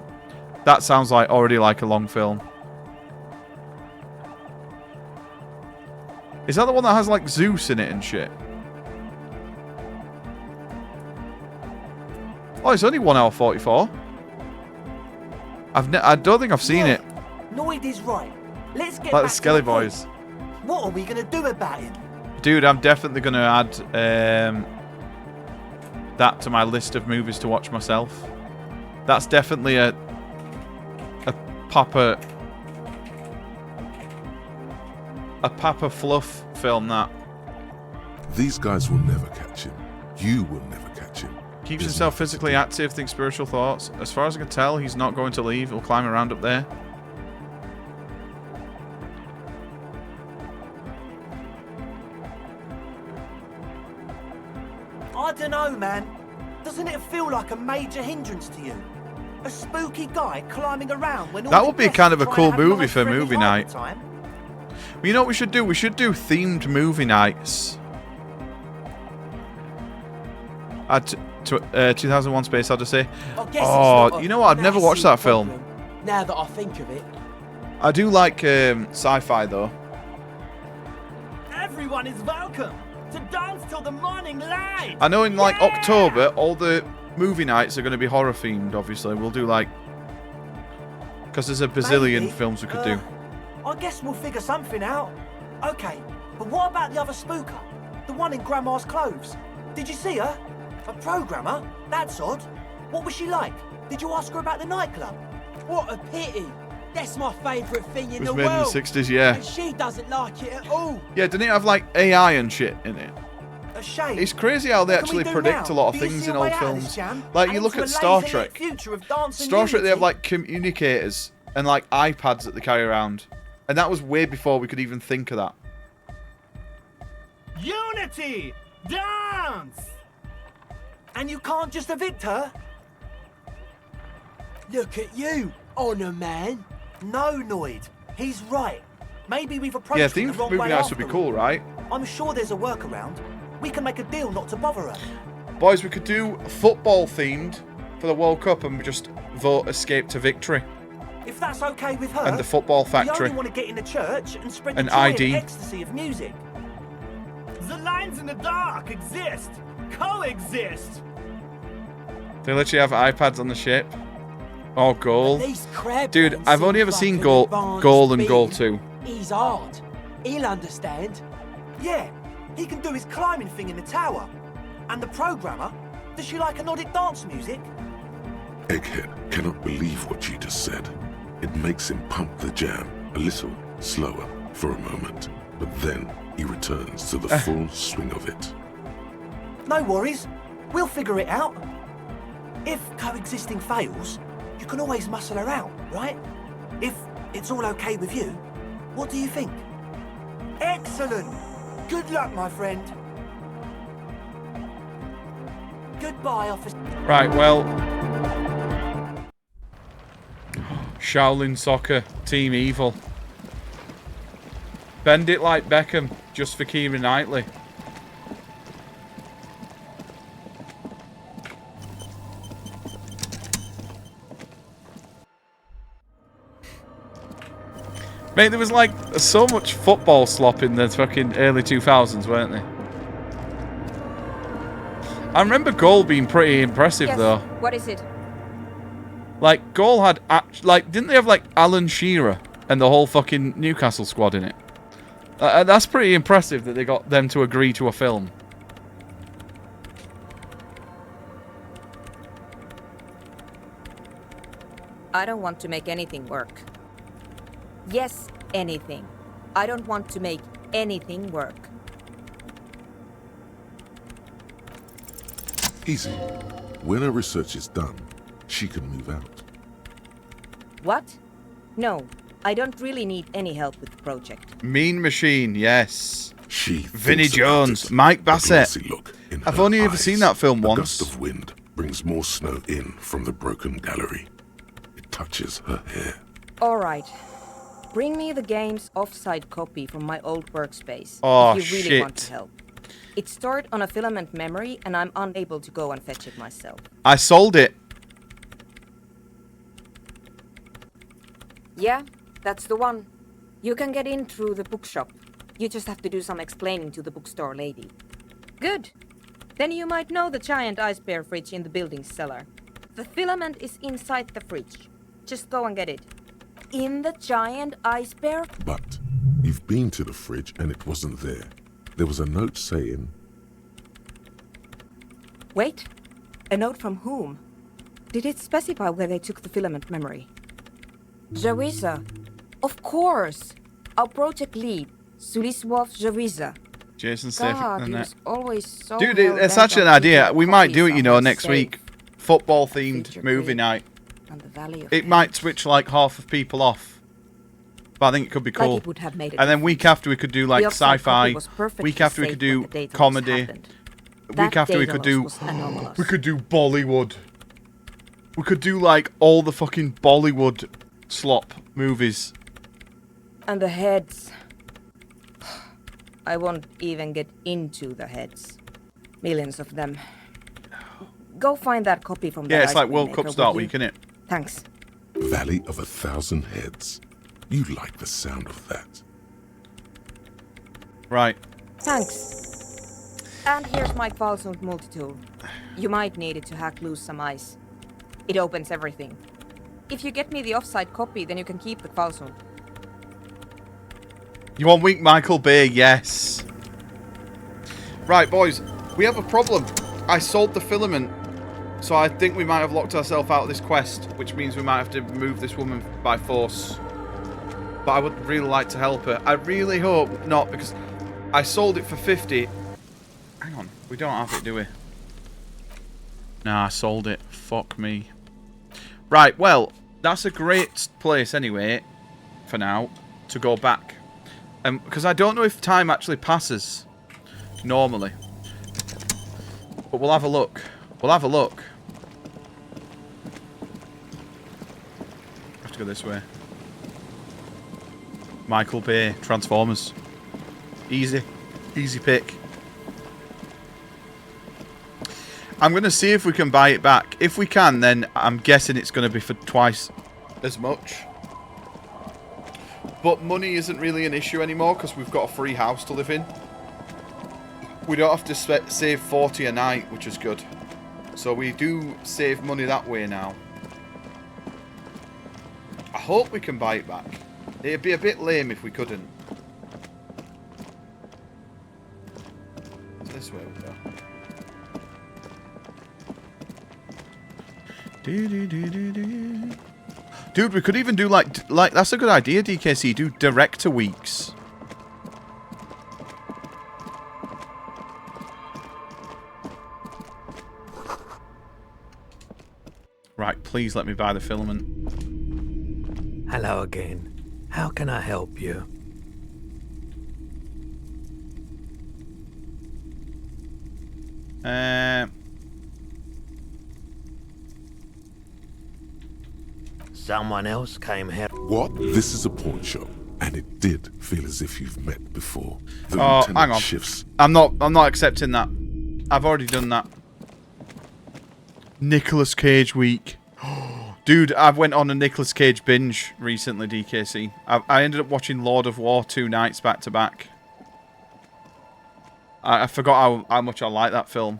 That sounds like already like a long film. Is that the one that has like Zeus in it and shit? Oh, it's only 1 hour 44. I don't think I've seen it. Noid is right. Let's get Like back the Skelly to the point. Boys. What are we going to do about it? Dude, I'm definitely going to add that to my list of movies to watch myself. That's definitely a Papa Fluff film, that. These guys will never catch him. You will never catch him. Keeps There's himself nothing to physically do. active, thinks spiritual thoughts. As far as I can tell, he's not going to leave. He'll climb around up there. I don't know, man. Doesn't it feel like a major hindrance to you? A spooky guy climbing around when all That the would be guests kind of a trying cool to have movie nice for friendly movie vibe night. at the time. Well, you know what we should do? We should do themed movie nights. At 2001 Space Odyssey. I guess it's Oh, not a you know what? I've never watched that massive film. problem, now that I think of it. I do like sci-fi though. Everyone is welcome to dance till the morning light. I know in like Yeah! October, all the movie nights are going to be horror themed. Obviously, we'll do like because there's a bazillion Maybe. films we could do. I guess we'll figure something out. Okay, but what about the other spooker? The one in Grandma's clothes? Did you see her? A programmer? That's odd. What was she like? Did you ask her about the nightclub? What a pity. That's my favourite thing It in was the made in world. the 60s, yeah. And she doesn't like it at all. Yeah, didn't it have like AI and shit in it? A shame. It's crazy how they What can we actually do predict now? a lot of Do you things see in a way old out of films. this jam? Like And you look into at a Star laser-lit Trek. future of dance and Star Trek, they have unity? like communicators and like iPads that they carry around, and that was way before we could even think of that. Unity! Dance! And you can't just evict her? Look at you, Honor Man. No, Noid. He's right. Maybe we've approached Yeah, it the themed wrong movie way nights would be after all. cool, right? I'm sure there's a workaround. We can make a deal not to bother her. Boys, we could do football themed for the World Cup and we just vote escape to victory. If that's okay with her. And the football We factory. only want to get in the church and spread the An joy ID. and ecstasy of music. The lines in the dark exist, coexist. They literally have iPads on the ship. Oh, goal. These crab Dude, men I've only seem ever like seen an goal advanced and goal being. 2. He's hard. He'll understand. Yeah, he can do his climbing thing in the tower. And the programmer, does she like Nordic dance music? Egghead cannot believe what you just said. It makes him pump the jam a little slower for a moment, but then he returns to the full swing of it. No worries. We'll figure it out. If coexisting fails, you can always muscle her out, right? If it's all okay with you, what do you think? Excellent! Good luck, my friend. Goodbye, officer. Right, well... Shaolin Soccer, Team Evil. Bend it like Beckham, just for Keira Knightley. Mate, there was like so much football slop in the fucking early 2000s, weren't there? I remember Goal being pretty impressive, though. What is it? Like, Goal had... like, didn't they have, like, Alan Shearer and the whole fucking Newcastle squad in it? That's pretty impressive that they got them to agree to a film. I don't want to make anything work. Yes, anything. I don't want to make anything work. Easy. When her research is done, she can move out. What? No, I don't really need any help with the project. Mean Machine, yes. She Vinnie thinks about Jones, it. Mike A Bassett. glassy look in I've her only ever eyes. seen that film A once. gust of wind brings more snow in from the broken gallery. It touches her hair. All right. Bring me the game's offside copy from my old workspace Oh, if you really shit. want to help. It's stored on a filament memory and I'm unable to go and fetch it myself. I sold it. Yeah, that's the one. You can get in through the bookshop. You just have to do some explaining to the bookstore lady. Good. Then you might know the giant ice bear fridge in the building's cellar. The filament is inside the fridge. Just go and get it. In the giant ice bear? But you've been to the fridge and it wasn't there. There was a note saying... Wait. A note from whom? Did it specify where they took the filament memory? Jawiza. Of course. Our project lead, Suliswov Jawiza. Jason God, Statham. he was always so Dude, hell-bent it's actually an on idea. keeping We might do it, copies you know, on next safe. week. Football-themed Feature movie creep night. And the Valley of It might switch like half of people off. But I think it could be Like cool. it would have made a And then week after we could do like The offside sci-fi. copy was perfectly Week after we safe could when do the data loss comedy. happened. Week That after we data could loss do... was anomalous. We could do Bollywood. We could do like all the fucking Bollywood slop movies. And the heads. I won't even get into the heads. Millions of them. Go find that copy from Yeah, that it's ice like cream World maker, Cup start will you? week, innit? Thanks. Valley of 1,000 Heads. You like the sound of that. Right. Thanks. And here's my Kvalsund multi-tool. You might need it to hack loose some ice. It opens everything. If you get me the offside copy, then you can keep the Kvalsund. You want weak Michael Bay? Yes. Right, boys. We have a problem. I sold the filament. So I think we might have locked ourselves out of this quest, which means we might have to move this woman by force. But I would really like to help her. I really hope not, because I sold it for 50. Hang on. We don't have it, do we? Nah, I sold it. Fuck me. Right, well, that's a great place anyway, for now, to go back. Because I don't know if time actually passes normally. But we'll have a look. We'll have a look. Have to go this way. Michael Bay, Transformers. Easy. Easy pick. I'm going to see if we can buy it back. If we can, then I'm guessing it's going to be for twice as much. But money isn't really an issue anymore because we've got a free house to live in. We don't have to save 40 a night, which is good. So we do save money that way now. I hope we can buy it back. It'd be a bit lame if we couldn't. This way we go. Dude, we could even do like that's a good idea, DKC. Do director weeks. please let me buy the filament. Hello again. How can I help you? Someone else came here. What? This is a pawn shop, and it did feel as if you've met before. The Oh, lieutenant hang on. shifts. I'm not accepting that. I've already done that. Nicolas Cage week. Dude, I went on a Nicolas Cage binge recently, DKC. I ended up watching Lord of War 2 nights back to back. I forgot how much I like that film.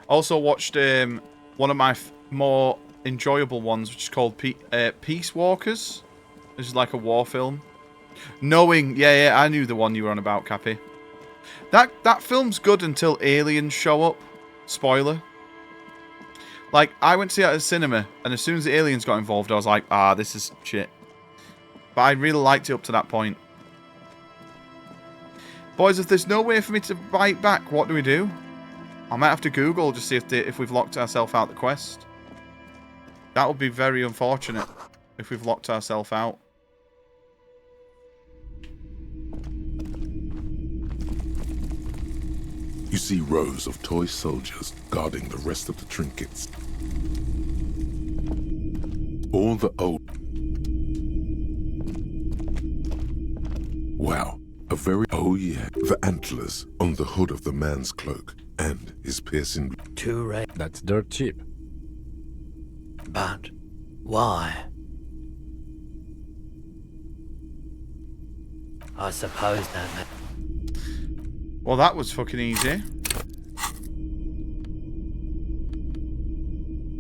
Also watched one of my more enjoyable ones, which is called Peace Walkers. This is like a war film. Knowing, yeah, I knew the one you were on about, Cappy. That film's good until aliens show up. Spoiler. Like, I went to see it at the cinema, and as soon as the aliens got involved, I was like, this is shit. But I really liked it up to that point. Boys, if there's no way for me to buy it back, what do we do? I might have to Google just see if we've locked ourselves out the quest. That would be very unfortunate if we've locked ourselves out. You see rows of toy soldiers guarding the rest of the trinkets. All the old... Wow, a very... Oh yeah, the antlers on the hood of the man's cloak and his piercing... Too right. That's dirt cheap. But why? I suppose that... Well, that was fucking easy.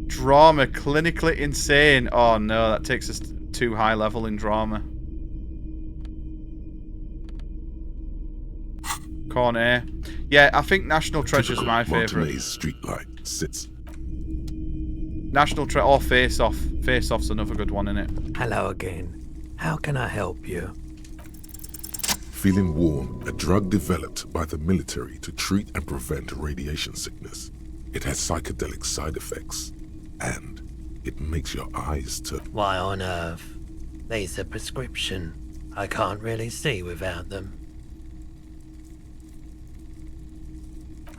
Drama, clinically insane. Oh no, that takes us too high level in drama. Corner. Yeah, I think National Treasure's my favourite. Montanay's streetlight sits. National Treasure or Face Off. Face Off's another good one, innit? Hello again. How can I help you? Feeling warm, a drug developed by the military to treat and prevent radiation sickness. It has psychedelic side effects, and it makes your eyes turn. Why on earth? These are prescription. I can't really see without them.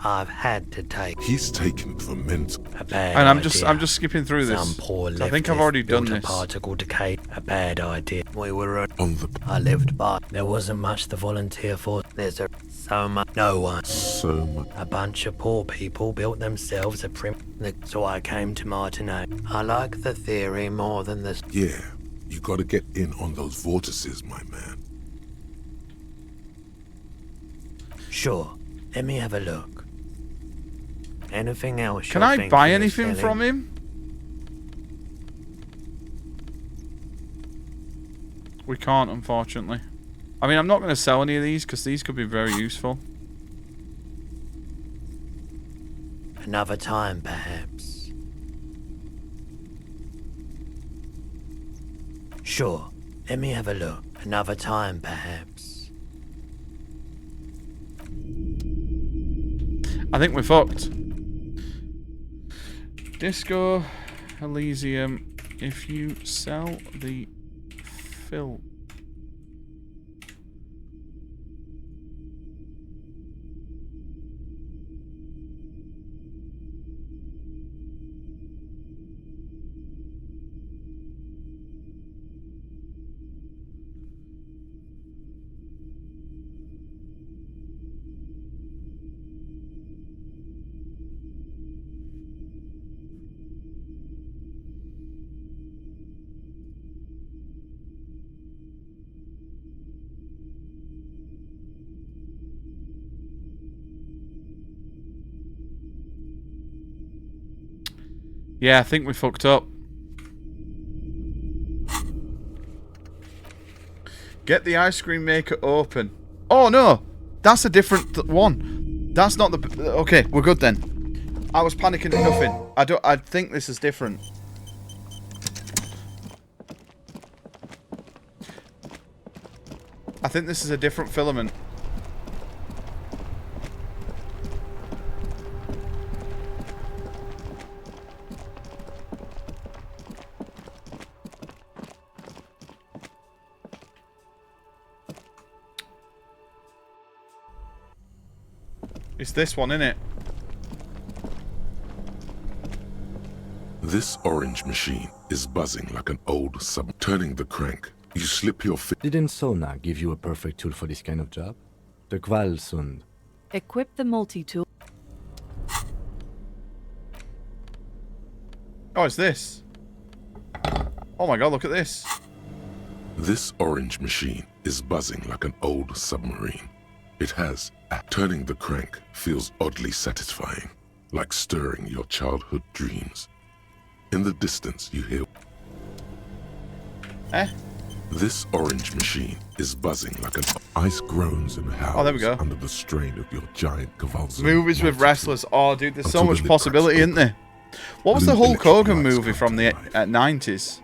I've had to take. He's taken for mental. A bad And I'm idea. just skipping through this. Some poor I think I've already done built this. A particle decay. A bad idea. We were on the. I lived by. There wasn't much to volunteer for. There's so much. No one. So much. A bunch of poor people built themselves a prim. So I came to Martinet. I like the theory more than the. Yeah, you gotta get in on those vortices, my man. Sure. Let me have a look. Anything else? Can I buy anything from him? We can't, unfortunately. I mean, I'm not going to sell any of these because these could be very useful. Another time, perhaps. Sure. Let me have a look. Another time, perhaps. I think we're fucked. Disco Elysium. If you sell the film. Yeah, I think we fucked up. Get the ice cream maker open. Oh no, that's a different one. That's not the. Okay, we're good then. I was panicking at nothing. I think this is different. I think this is a different filament. It's this one, innit? This orange machine is buzzing like an old sub. Turning the crank, you slip your Didn't Sona give you a perfect tool for this kind of job? The Kvalsund. Equip the multi-tool. Oh, it's this. Oh my god, look at this. This orange machine is buzzing like an old submarine. It has. Turning the crank feels oddly satisfying, like stirring your childhood dreams. In the distance, you hear. This orange machine is buzzing like an ice groans and howls Oh, there we go. under the strain of your giant Kvalsund. Movies with wrestlers. Oh, dude, there's so much possibility, isn't there? What was the Hulk Hogan movie from the 90s?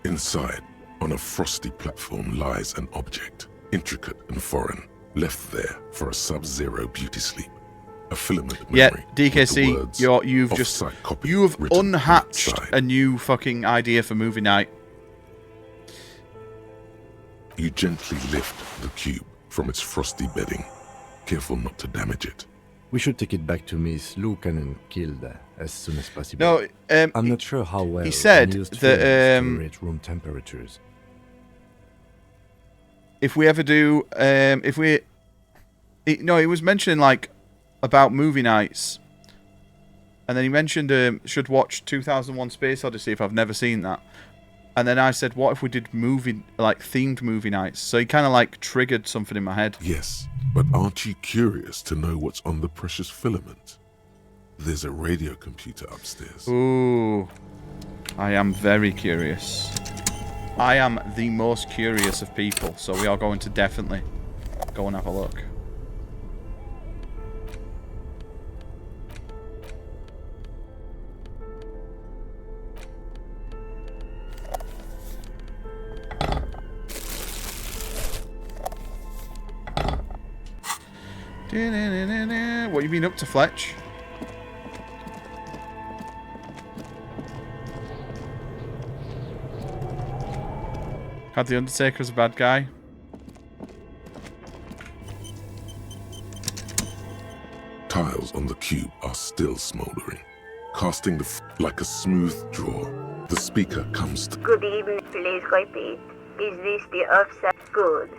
Inside, on a frosty platform, lies an object, intricate and foreign, left there for a sub-zero beauty sleep. A filament Yeah, memory. DKC, you've unhatched a new fucking idea for movie night. You gently lift the cube from its frosty bedding, careful not to damage it. We should take it back to Miss Lukanen killed as soon as possible. No, I'm not sure how well he said unused that fumes tolerate room temperatures. If we ever do, no, he was mentioning like about movie nights, and then he mentioned should watch 2001: Space Odyssey if I've never seen that. And then I said, what if we did themed movie nights? So he kind of like triggered something in my head. Yes, but aren't you curious to know what's on the precious filament? There's a radio computer upstairs. Ooh, I am very curious. I am the most curious of people, so we are going to definitely go and have a look. What you been up to, Fletch? Had the Undertaker as a bad guy. Tiles on the cube are still smoldering, casting like a smooth draw. The speaker comes to. Good evening, please repeat. Is this the offset? Good.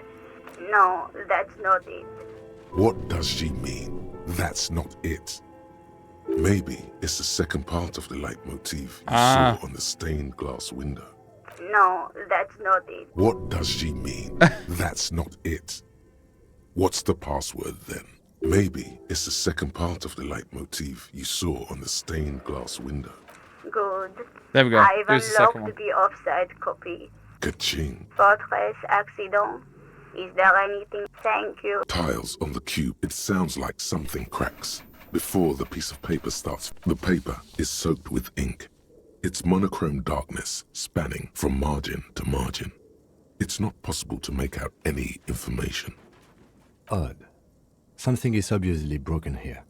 No, that's not it. What does she mean? That's not it. Maybe it's the second part of the leitmotif you saw on the stained glass window. No, that's not it. What does she mean? That's not it. What's the password then? Maybe it's the second part of the leitmotif you saw on the stained glass window. Good. There we go. I've Here's the second unlocked one. the offside copy. Ka-ching. Fortress accident. Is there anything? Thank you. Tiles on the cube. It sounds like something cracks. Before the piece of paper starts, the paper is soaked with ink. It's monochrome darkness spanning from margin to margin. It's not possible to make out any information. Odd. Something is obviously broken here.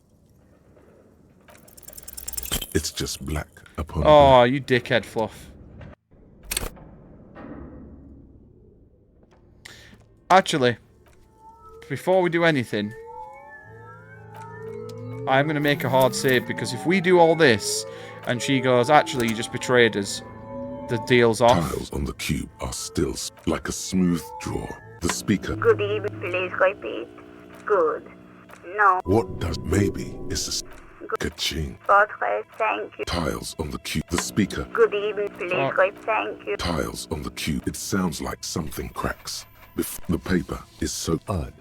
It's just black upon Oh, you dickhead, Fluff. Actually, before we do anything, I'm going to make a hard save, because if we do all this and she goes, actually, you just betrayed us, the deal's off. Tiles on the cube are still like a smooth draw. The speaker. Good evening, please repeat. Good. No. What does maybe it's a ka-ching. Fortress, thank you. Tiles on the cube. The speaker. Good evening, please repeat. Thank you. Tiles on the cube. It sounds like something cracks. The paper is so odd.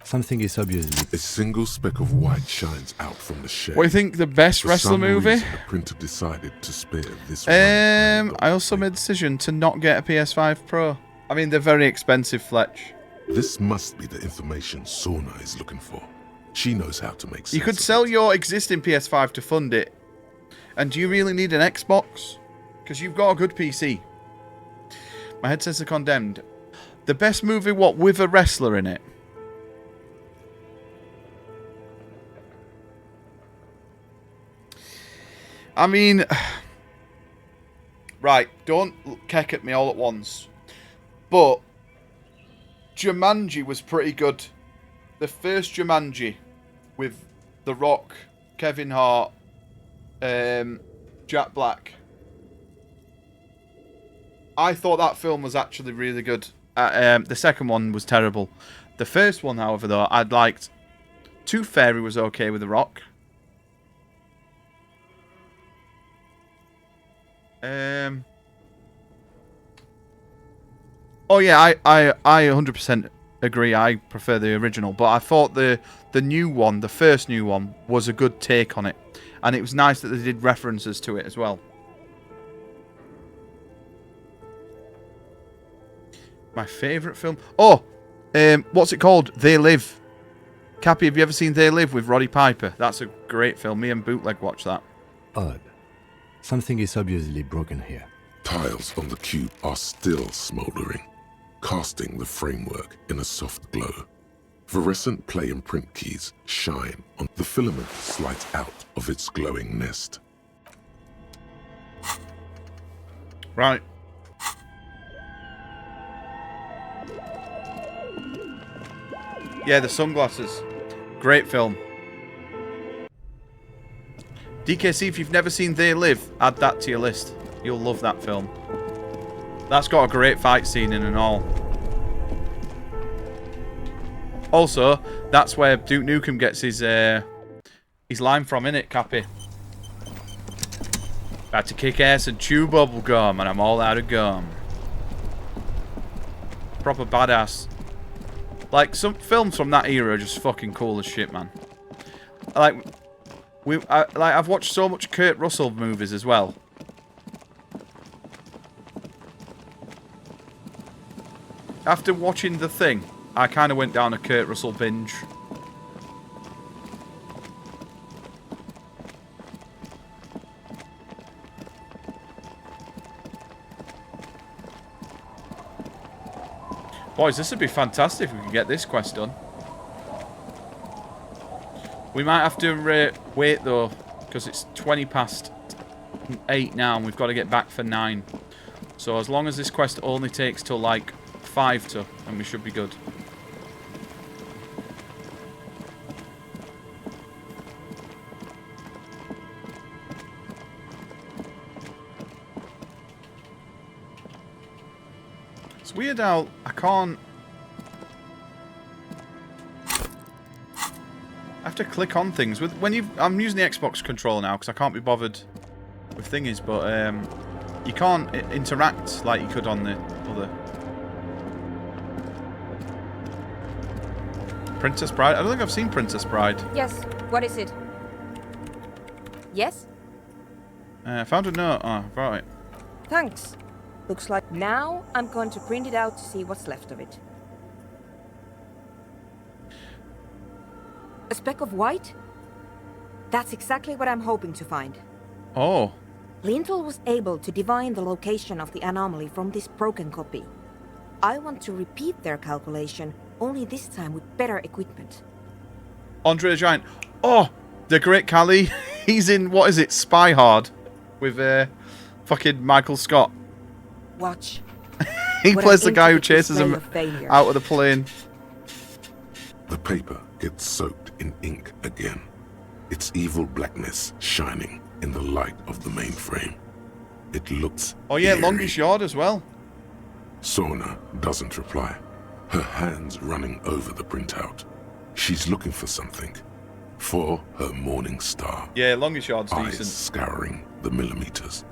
Something is obviously. A single speck of white shines out from the shade. What do you think the best wrestler movie? Reason, the printer decided to spare this I also made a decision to not get a PS5 Pro. I mean, they're very expensive, Fletch. This must be the information Sona is looking for. She knows how to make sense. You could sell your existing PS5 to fund it. And do you really need an Xbox? Because you've got a good PC. My headsets are condemned. The best movie, what, with a wrestler in it? I mean... Right, don't keck at me all at once. But... Jumanji was pretty good. The first Jumanji with The Rock, Kevin Hart, Jack Black. I thought that film was actually really good. The second one was terrible. The first one, however, though, I'd liked. Tooth Fairy was okay with The Rock. Oh yeah, I 100% agree. I prefer the original, but I thought the new one, the first new one, was a good take on it, and it was nice that they did references to it as well. My favourite film? Oh, what's it called? They Live. Cappy, have you ever seen They Live with Roddy Piper? That's a great film. Me and Bootleg watched that. Odd. Something is obviously broken here. Tiles on the cube are still smoldering, casting the framework in a soft glow. Fluorescent play and print keys shine on the filament slides out of its glowing nest. Right. Yeah, the sunglasses. Great film. DKC, if you've never seen They Live, add that to your list. You'll love that film. That's got a great fight scene in and all. Also, that's where Duke Nukem gets his line from, innit, Cappy? About to kick ass and chew bubble gum, and I'm all out of gum. Proper badass. Like, some films from that era are just fucking cool as shit, man. Like, I've watched so much Kurt Russell movies as well. After watching The Thing, I kind of went down a Kurt Russell binge. Boys, this would be fantastic if we could get this quest done. We might have to wait, though, because it's 20 past 8 now, and we've got to get back for 9. So as long as this quest only takes till, like, 5 to, and we should be good. It's weird how I can't... I have to click on things. I'm using the Xbox controller now because I can't be bothered with thingies, but you can't interact like you could on the other. Princess Bride? I don't think I've seen Princess Bride. Yes, what is it? Yes? I found a note. Oh, right. Thanks. Looks like now I'm going to print it out to see what's left of it. A speck of white? That's exactly what I'm hoping to find. Oh. Lintel was able to divine the location of the anomaly from this broken copy. I want to repeat their calculation, only this time with better equipment. Andre the Giant. Oh, the great Callie. He's in, what is it, Spy Hard with fucking Michael Scott. Watch. He plays the guy who chases him out of the plane. The paper gets soaked in ink again, its evil blackness shining in the light of the mainframe. It looks Oh yeah, eerie. Longest Yard as well. Sona doesn't reply, her hands running over the printout. She's looking for something. For her morning star. Yeah, Longest Yard's eyes decent. Scouring the millimeters.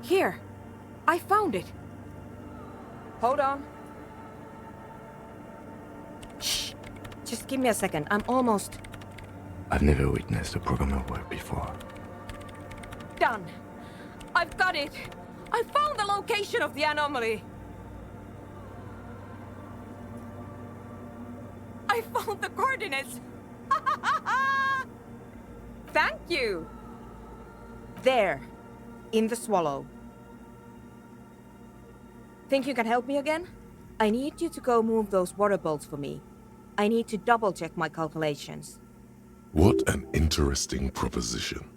Here. I found it. Hold on. Shh. Just give me a second. I'm almost... I've never witnessed a programmer work before. done. I've got it. I found the location of the anomaly. I found the coordinates. Thank you. There, in the swallow. Think you can help me again? I need you to go move those water bolts for me. I need to double-check my calculations. What an interesting proposition.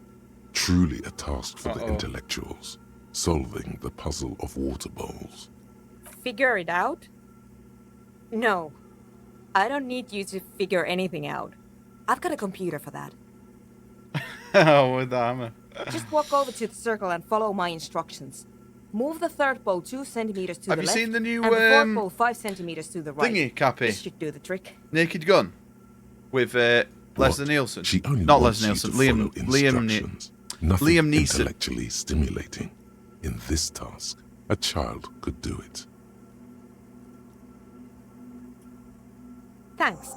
Truly a task for the intellectuals, solving the puzzle of water bowls. Figure it out? No. I don't need you to figure anything out. I've got a computer for that. Oh, with the hammer. Just walk over to the circle and follow my instructions. Move the third ball 2 centimeters to Have the you left, seen the new, and the fourth ball 5 centimeters to the right. Thingy, Cappy? This should do the trick. Naked Gun? With Leslie Nielsen? She only Not wants Leslie you Nielsen, to follow instructions. Nothing Liam Neeson. intellectually stimulating. In this task, a child could do it. Thanks.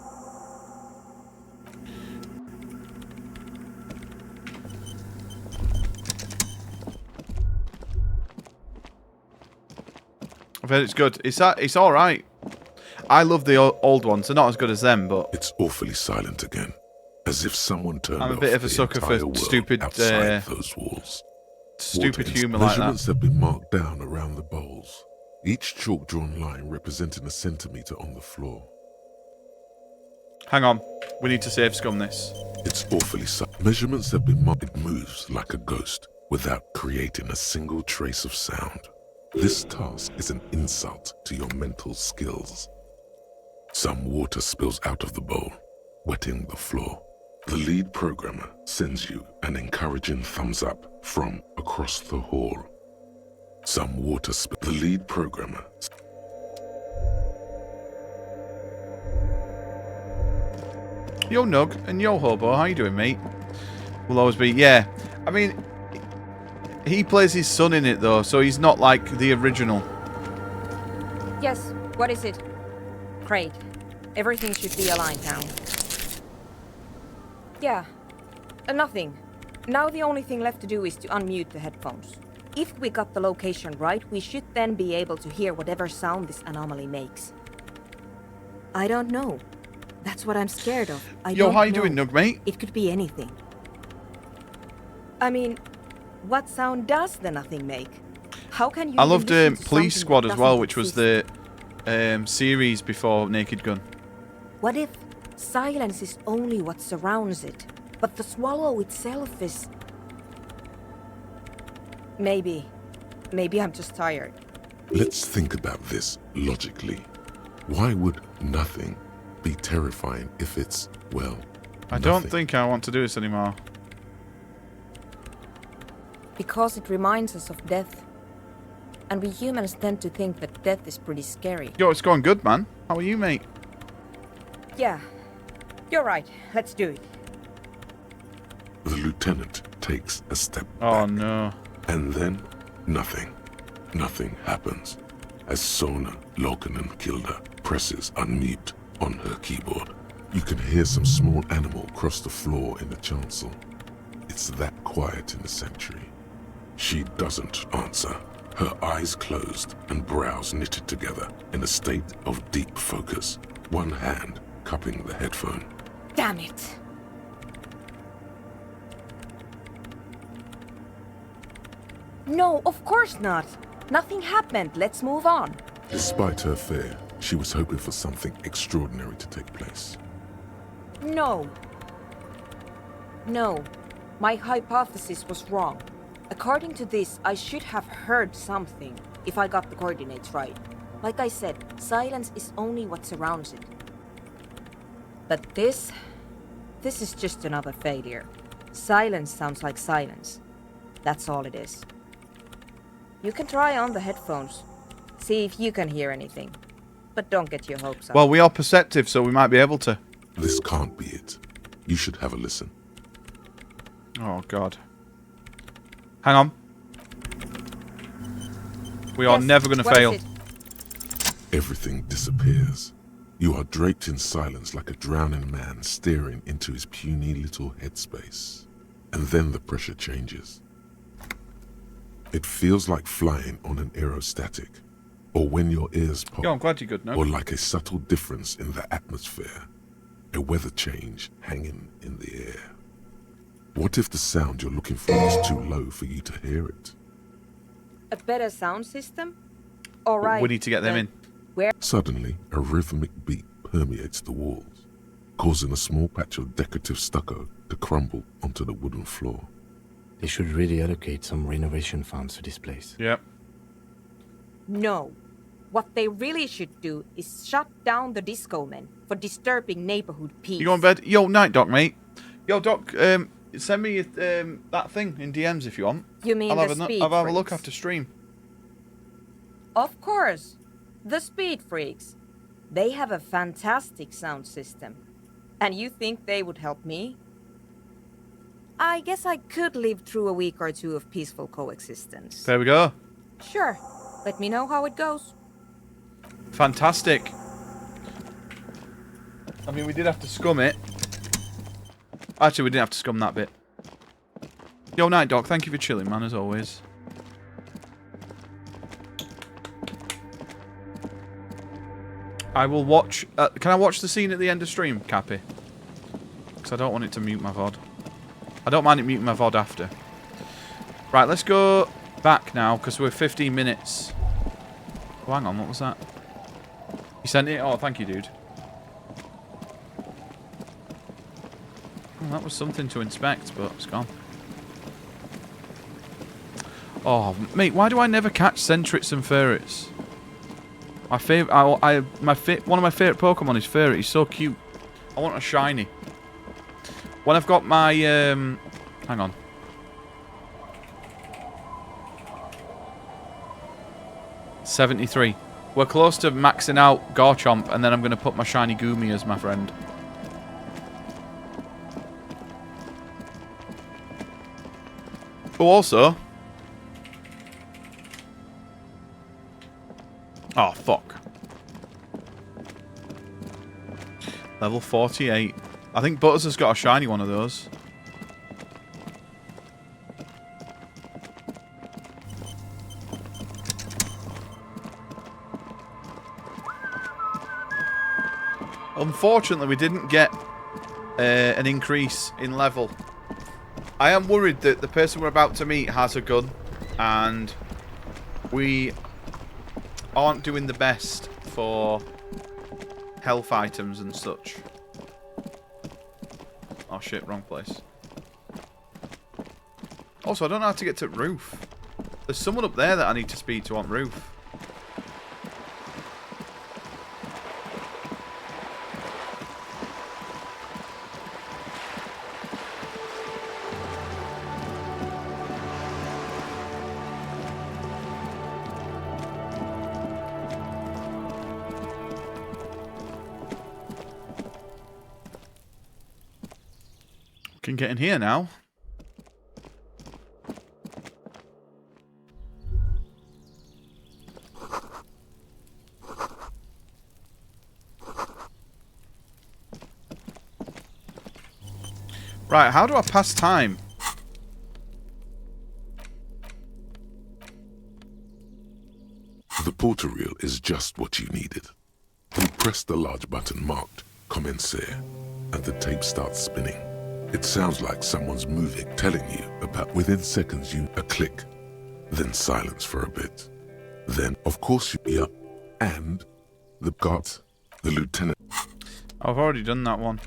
I've heard it's good. It's all right. I love the old ones. They're not as good as them, but It's awfully silent again, as if someone turned I'm a off bit of a the sucker for entire world stupid, outside those walls. stupid Water humour like that. Measurements have been marked down around the bowls, each chalk-drawn line representing a centimetre on the floor. Hang on. We need to save scum this. It's awfully silent. Measurements have been marked. It moves like a ghost without creating a single trace of sound. This task is an insult to your mental skills. Some water spills out of the bowl, wetting the floor. The lead programmer sends you an encouraging thumbs up from across the hall. Some water spills. The lead programmer. Yo, Nug, and yo, Hobo. How you doing, mate? Will always be. Yeah. I mean, he plays his son in it, though, so he's not like the original. Yes, what is it? Great. Everything should be aligned now. Yeah, nothing. Now the only thing left to do is to unmute the headphones. If we got the location right, we should then be able to hear whatever sound this anomaly makes. I don't know. That's what I'm scared of. Yo, how you doing, Nug, mate? It could be anything. I mean, what sound does the nothing make? How can you I even loved listen to Police something Squad that as well, doesn't which was exist? the series before Naked Gun. What if silence is only what surrounds it, but the swallow itself is... Maybe I'm just tired. Let's think about this logically. Why would nothing be terrifying if it's, well, I don't think I want to do this anymore. Because it reminds us of death. And we humans tend to think that death is pretty scary. Yo, it's going good, man. How are you, mate? Yeah, you're right. Let's do it. The lieutenant takes a step Oh, no. and then nothing. Nothing happens as Sona Lokanen Kilda presses unmute on her keyboard. You can hear some small animal cross the floor in the chancel. It's that quiet in the sanctuary. She doesn't answer, her eyes closed and brows knitted together in a state of deep focus, one hand cupping the headphone. Damn it. No, of course not. Nothing happened. Let's move on. Despite her fear, she was hoping for something extraordinary to take place. No. No. My hypothesis was wrong. According to this, I should have heard something if I got the coordinates right. Like I said, silence is only what surrounds it. But this is just another failure. Silence sounds like silence. That's all it is. You can try on the headphones. See if you can hear anything. But don't get your hopes up. Well, we are perceptive, so we might be able to. This can't be it. You should have a listen. Oh, God. Hang on. We are never going to fail. Everything disappears. You are draped in silence like a drowning man staring into his puny little headspace. And then the pressure changes. It feels like flying on an aerostatic, or when your ears pop, Yo, I'm glad you're good, no? or like a subtle difference in the atmosphere, a weather change hanging in the air. What if the sound you're looking for is too low for you to hear it? A better sound system? All right. We need to get them in. Where? Suddenly, a rhythmic beat permeates the walls, causing a small patch of decorative stucco to crumble onto the wooden floor. They should really allocate some renovation funds to this place. Yep. No. What they really should do is shut down the disco men for disturbing neighborhood peace. You go on bed? Yo, night, Doc, mate. Yo, Doc, send me that thing in DMs if you want. You mean I'll the Speed I'll have a look Freaks? after stream. Of course. The Speed Freaks. They have a fantastic sound system. And you think they would help me? I guess I could live through a week or two of peaceful coexistence. There we go. Sure. Let me know how it goes. Fantastic. I mean, we did have to scum it. Actually, we didn't have to scum that bit. Yo, Night Doc, thank you for chilling, man, as always. I will watch... can I watch the scene at the end of stream, Cappy? Because I don't want it to mute my VOD. I don't mind it muting my VOD after. Right, let's go back now, because we're 15 minutes. Oh, hang on, what was that? You sent it? Oh, thank you, dude. Oh, that was something to inspect, but it's gone. Oh, mate, why do I never catch Centrits and Ferrets? My favorite, one of my favorite Pokemon is Ferret. He's so cute. I want a shiny. When I've got my, hang on. $73. We're close to maxing out Garchomp, and then I'm going to put my shiny Goomy as my friend. Oh, also... Oh, fuck. Level 48. I think Butters has got a shiny one of those. Unfortunately, we didn't get an increase in level. I am worried that the person we're about to meet has a gun, and we aren't doing the best for health items and such. Oh shit, wrong place. Also, I don't know how to get to roof. There's someone up there that I need to speak to on roof. Can get in here now. Right, how do I pass time? The portal reel is just what you needed. You press the large button marked Commencer, and the tape starts spinning. It sounds like someone's moving, telling you about within seconds a click, then silence for a bit. Then, of course, and the lieutenant. I've already done that one.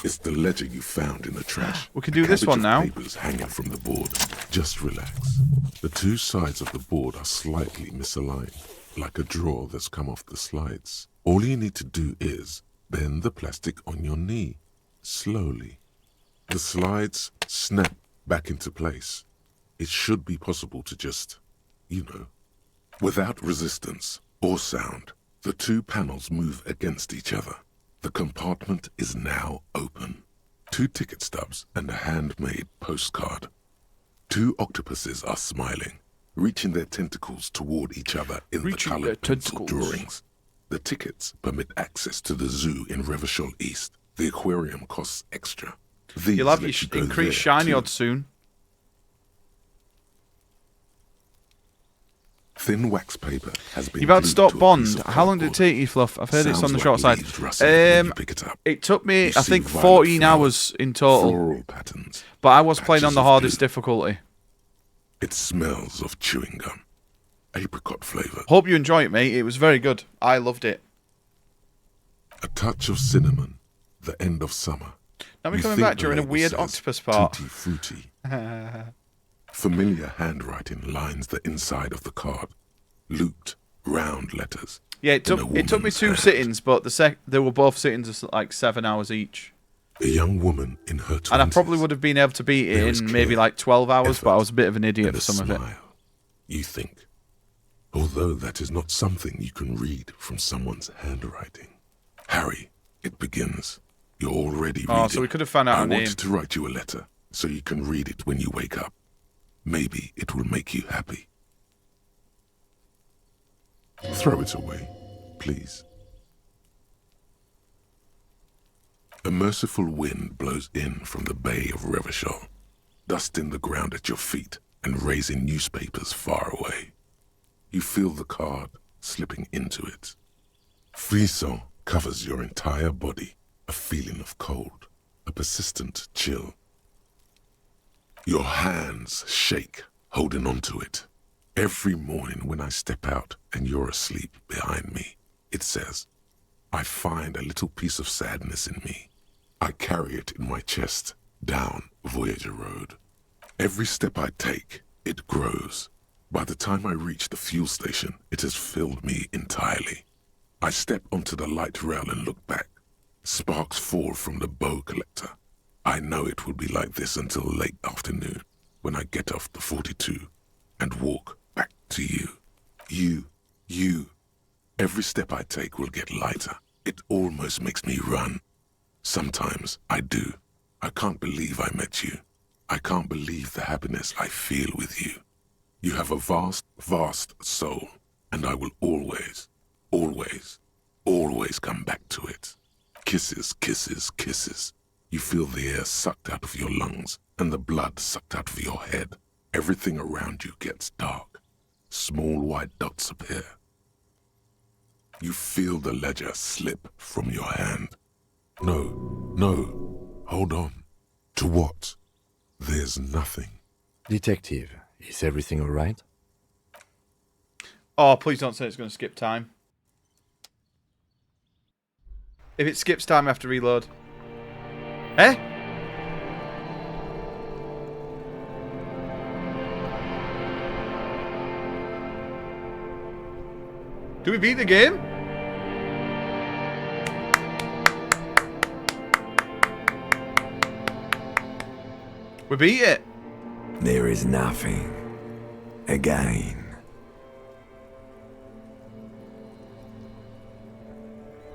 It's the ledger you found in the trash. We can do this one now. Papers hanging from the board. Just relax. The two sides of the board are slightly misaligned, like a drawer that's come off the slides. All you need to do is bend the plastic on your knee, slowly. The slides snap back into place. It should be possible to just, without resistance or sound, the two panels move against each other. The compartment is now open. 2 ticket stubs and a handmade postcard. 2 octopuses are smiling, reaching their tentacles toward each other in the colored pencil drawings. The tickets permit access to the zoo in Revachol East. The aquarium costs extra. You'll have your increased shiny odds soon. Thin wax paper has been. You've had to stop Bond. How long did it take you, Fluff? I've heard it's on the short side. It took me, I think, 14 hours in total. But I was playing on the hardest difficulty. It smells of chewing gum. Apricot flavour. Hope you enjoy it, mate. It was very good. I loved it. A touch of cinnamon. The end of summer. Are we You coming think back the during a label weird says octopus part? Tutti Frutti. Familiar handwriting lines the inside of the card. Looped, round letters. Yeah, it took me 2 sittings, but they were both sittings of like 7 hours each. A young woman in her 20s. And I probably would have been able to beat it in maybe like 12 hours, but I was a bit of an idiot for some of it. You think. Although that is not something you can read from someone's handwriting. Harry, it begins. You're already reading. Oh, so we could have found out I her name. wanted to write you a letter so you can read it when you wake up. Maybe it will make you happy. Throw it away, please. A merciful wind blows in from the Bay of Revachol, dusting the ground at your feet and raising newspapers far away. You feel the card slipping into it. Frisson covers your entire body, a feeling of cold, a persistent chill. Your hands shake, holding onto it. Every morning when I step out and you're asleep behind me, it says, I find a little piece of sadness in me. I carry it in my chest, down Voyager Road. Every step I take, it grows. By the time I reach the fuel station, it has filled me entirely. I step onto the light rail and look back. Sparks fall from the bow collector. I know it will be like this until late afternoon, when I get off the 42 and walk back to you. You. Every step I take will get lighter. It almost makes me run. Sometimes I do. I can't believe I met you. I can't believe the happiness I feel with you. You have a vast, vast soul, and I will always, always, always come back to it. Kisses, kisses, kisses. You feel the air sucked out of your lungs and the blood sucked out of your head. Everything around you gets dark. Small white dots appear. You feel the ledger slip from your hand. No, hold on. To what? There's nothing. Detective, is everything all right? Oh, please don't say it's going to skip time. If it skips time, I have to reload. Eh? Do we beat the game? We beat it. There is nothing. Again.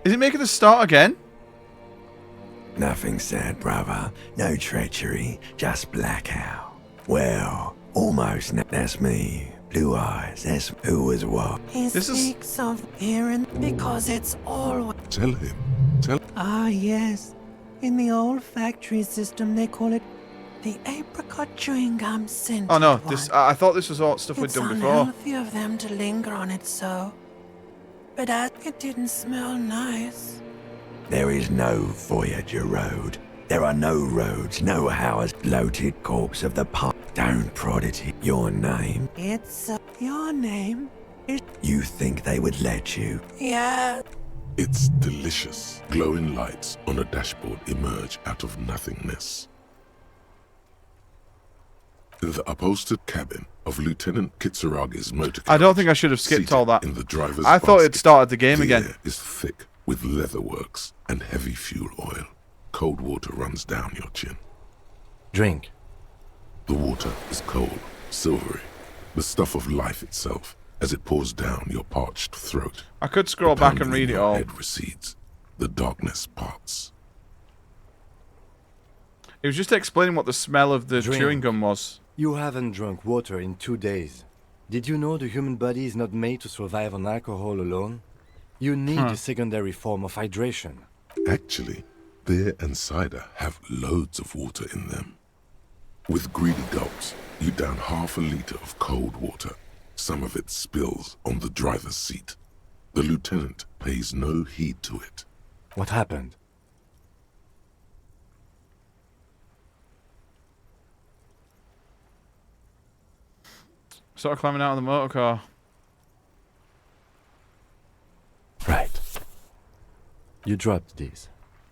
Is it making us start again? Nothing sad, brother. No treachery. Just blackout. Well, almost. That's me. Blue eyes. That's who was what. He speaks of hearing because it's always... Tell him. Ah, yes. In the old factory system, they call it the apricot chewing gum scent. Oh no, this I thought this was all stuff we'd done before. It's unhealthy of them to linger on it so. But it didn't smell nice. There is no Voyager Road. There are no roads, no hours. Bloated corpse of the past. Don't prod it. Your name. It's your name. You think they would let you? Yeah. It's delicious. Glowing lights on a dashboard emerge out of nothingness. In the upholstered cabin of Lieutenant Kitsuragi's motor car, I don't think I should have skipped all that. in the driver's I thought it basket, started the game the again. air is thick with leatherworks and heavy fuel oil. Cold water runs down your chin. Drink. The water is cold, silvery, the stuff of life itself as it pours down your parched throat. I could scroll back and read it all. Head recedes. The darkness parts. It was just explaining what the smell of the Drink. chewing gum was. You haven't drunk water in 2 days. Did you know the human body is not made to survive on alcohol alone? You need a secondary form of hydration. Actually, beer and cider have loads of water in them. With greedy gulps, you down half a liter of cold water. Some of it spills on the driver's seat. The lieutenant pays no heed to it. What happened? Started climbing out of the motor car. Right. You dropped these.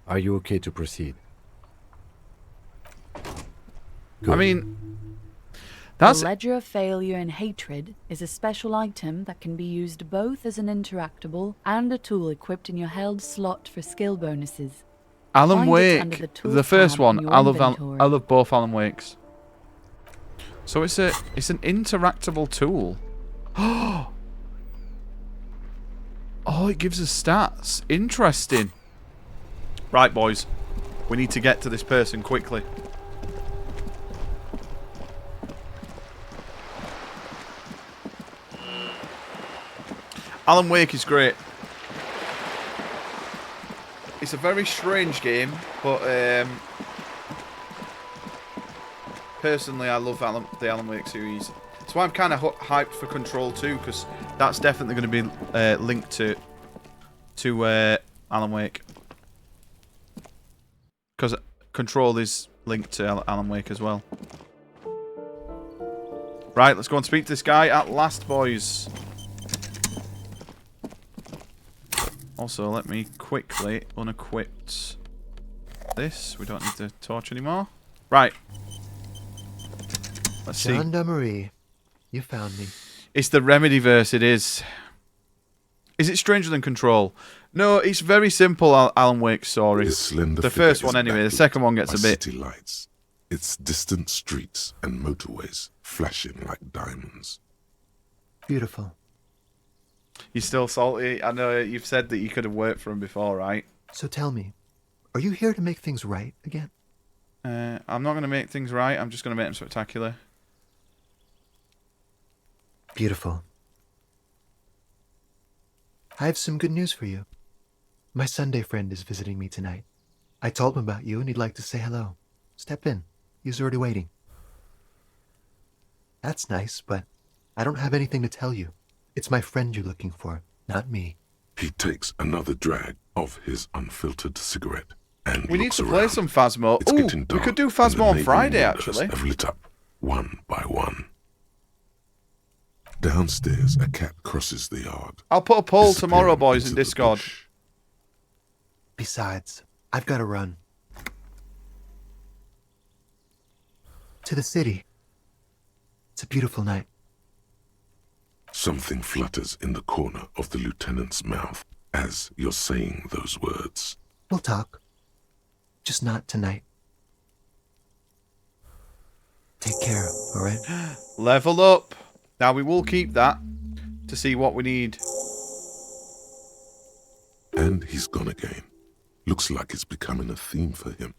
Are you okay to proceed? I mean, that's... The Ledger of Failure and Hatred is a special item that can be used both as an interactable and a tool equipped in your held slot for skill bonuses. Alan Find it under Wake, tools the first tab one. in your I inventory. love both Alan Wakes. So it's an interactable tool. Oh, it gives us stats. Interesting. Right, boys. We need to get to this person quickly. Alan Wake is great. It's a very strange game, but personally I love the Alan Wake series. That's why I'm kind of hyped for Control 2, because that's definitely going to be linked to Alan Wake. Because Control is linked to Alan Wake as well. Right, let's go and speak to this guy at last, boys. Also, let me quickly unequip this. We don't need the torch anymore. Right. Let's see. Gendarmerie, you found me. It's the Remedyverse, it is. Is it stranger than Control? No, it's very simple, Alan Wake's story. The first one anyway, the second one gets a bit... City lights, its distant streets and motorways flashing like diamonds. Beautiful. You're still salty? I know you've said that you could have worked for him before, right? So tell me, are you here to make things right again? I'm not going to make things right, I'm just going to make them spectacular. Beautiful. I have some good news for you. My Sunday friend is visiting me tonight. I told him about you and he'd like to say hello. Step in. He's already waiting. That's nice, but I don't have anything to tell you. It's my friend you're looking for, not me. He takes another drag of his unfiltered cigarette and we need looks to play around. some Phasmo. It's Ooh, getting we dark, could do and Phasmo the on neighbouring Friday, windows actually. have lit up, one by one. Downstairs, a cat crosses the yard. I'll put a poll disappearing tomorrow, boys, into in the Discord. bush. Besides, I've got to run. To the city. It's a beautiful night. Something flutters in the corner of the lieutenant's mouth as you're saying those words. We'll talk. Just not tonight. Take care, alright? Level up. Now we will keep that to see what we need. And he's gone again. Looks like it's becoming a theme for him.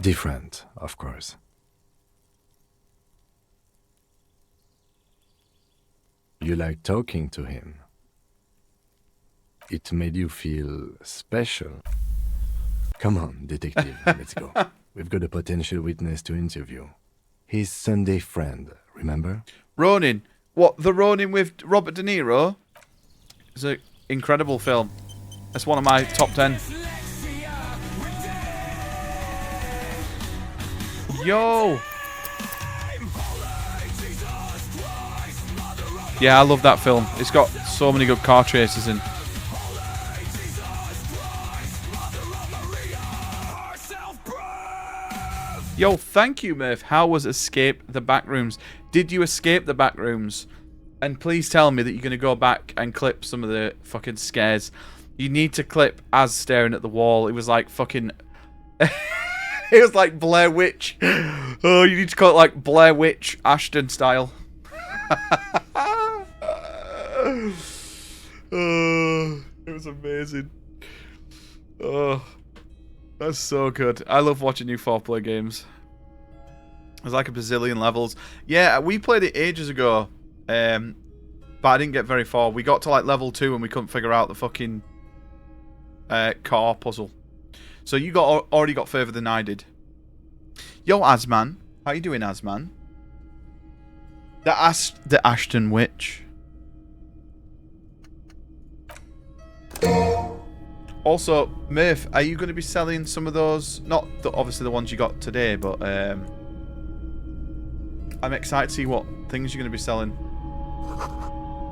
Different, of course. You like talking to him. It made you feel special. Come on, detective, let's go. We've got a potential witness to interview. His Sunday friend, remember? Ronin. What, the Ronin with Robert De Niro? It's an incredible film. That's one of my top 10. Yo! Yeah, I love that film. It's got so many good car chases in. Yo, thank you, Murph. How was Escape the Backrooms? Did you escape the Backrooms? And please tell me that you're going to go back and clip some of the fucking scares. You need to clip Az staring at the wall. It was like fucking... it was like Blair Witch. Oh, you need to call it like Blair Witch, Ashton style. Oh, it was amazing. Oh, that's so good. I love watching you 4-player games. There's like a bazillion levels. Yeah, we played it ages ago, but I didn't get very far. We got to like level 2 and we couldn't figure out the fucking car puzzle. So you already got further than I did. Yo, Asman. How you doing, Asman? The Ashton Witch. Also, Murph, are you going to be selling some of those? Not obviously the ones you got today, but I'm excited to see what things you're going to be selling.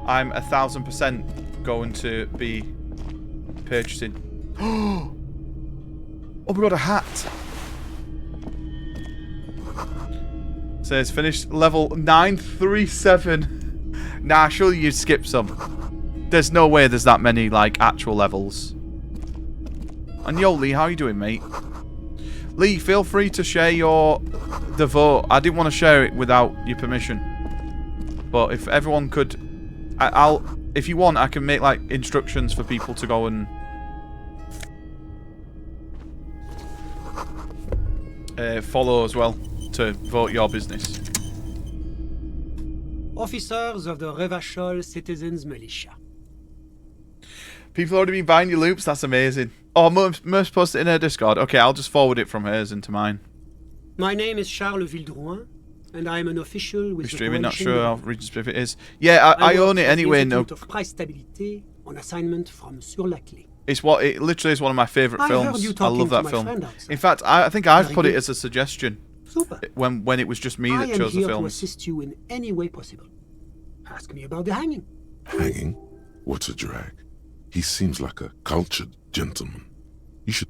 I'm 1000% going to be purchasing. Oh, we got a hat. Says finished level 937. Nah, surely you'd skip some. There's no way there's that many, like, actual levels. And yo, Lee, how you doing, mate? Lee, feel free to share the vote. I didn't want to share it without your permission. But if everyone could... if you want, I can make, like, instructions for people to go and... follow as well, to vote your business. Officers of the Revachol Citizens Militia. People already been buying your loops, that's amazing. Oh, Merce posted it in her Discord. Okay, I'll just forward it from hers into mine. My name is Charles Vildrouin, and I am an official with the Streaming, not coalition sure how government. Regis if it is. Yeah, I own it work as the anyway. No, Institute of Price Stabilité on assignment from Sur-la-Clé. it literally is one of my favourite I heard films. you I talking love to that my film. friend outside. In fact, I think I've Very put it good. as a suggestion. Super. When it was just me that I am chose the here to films. assist you in any way possible. Ask me about the hanging. Hanging? What a drag. He seems like a cultured gentleman. You should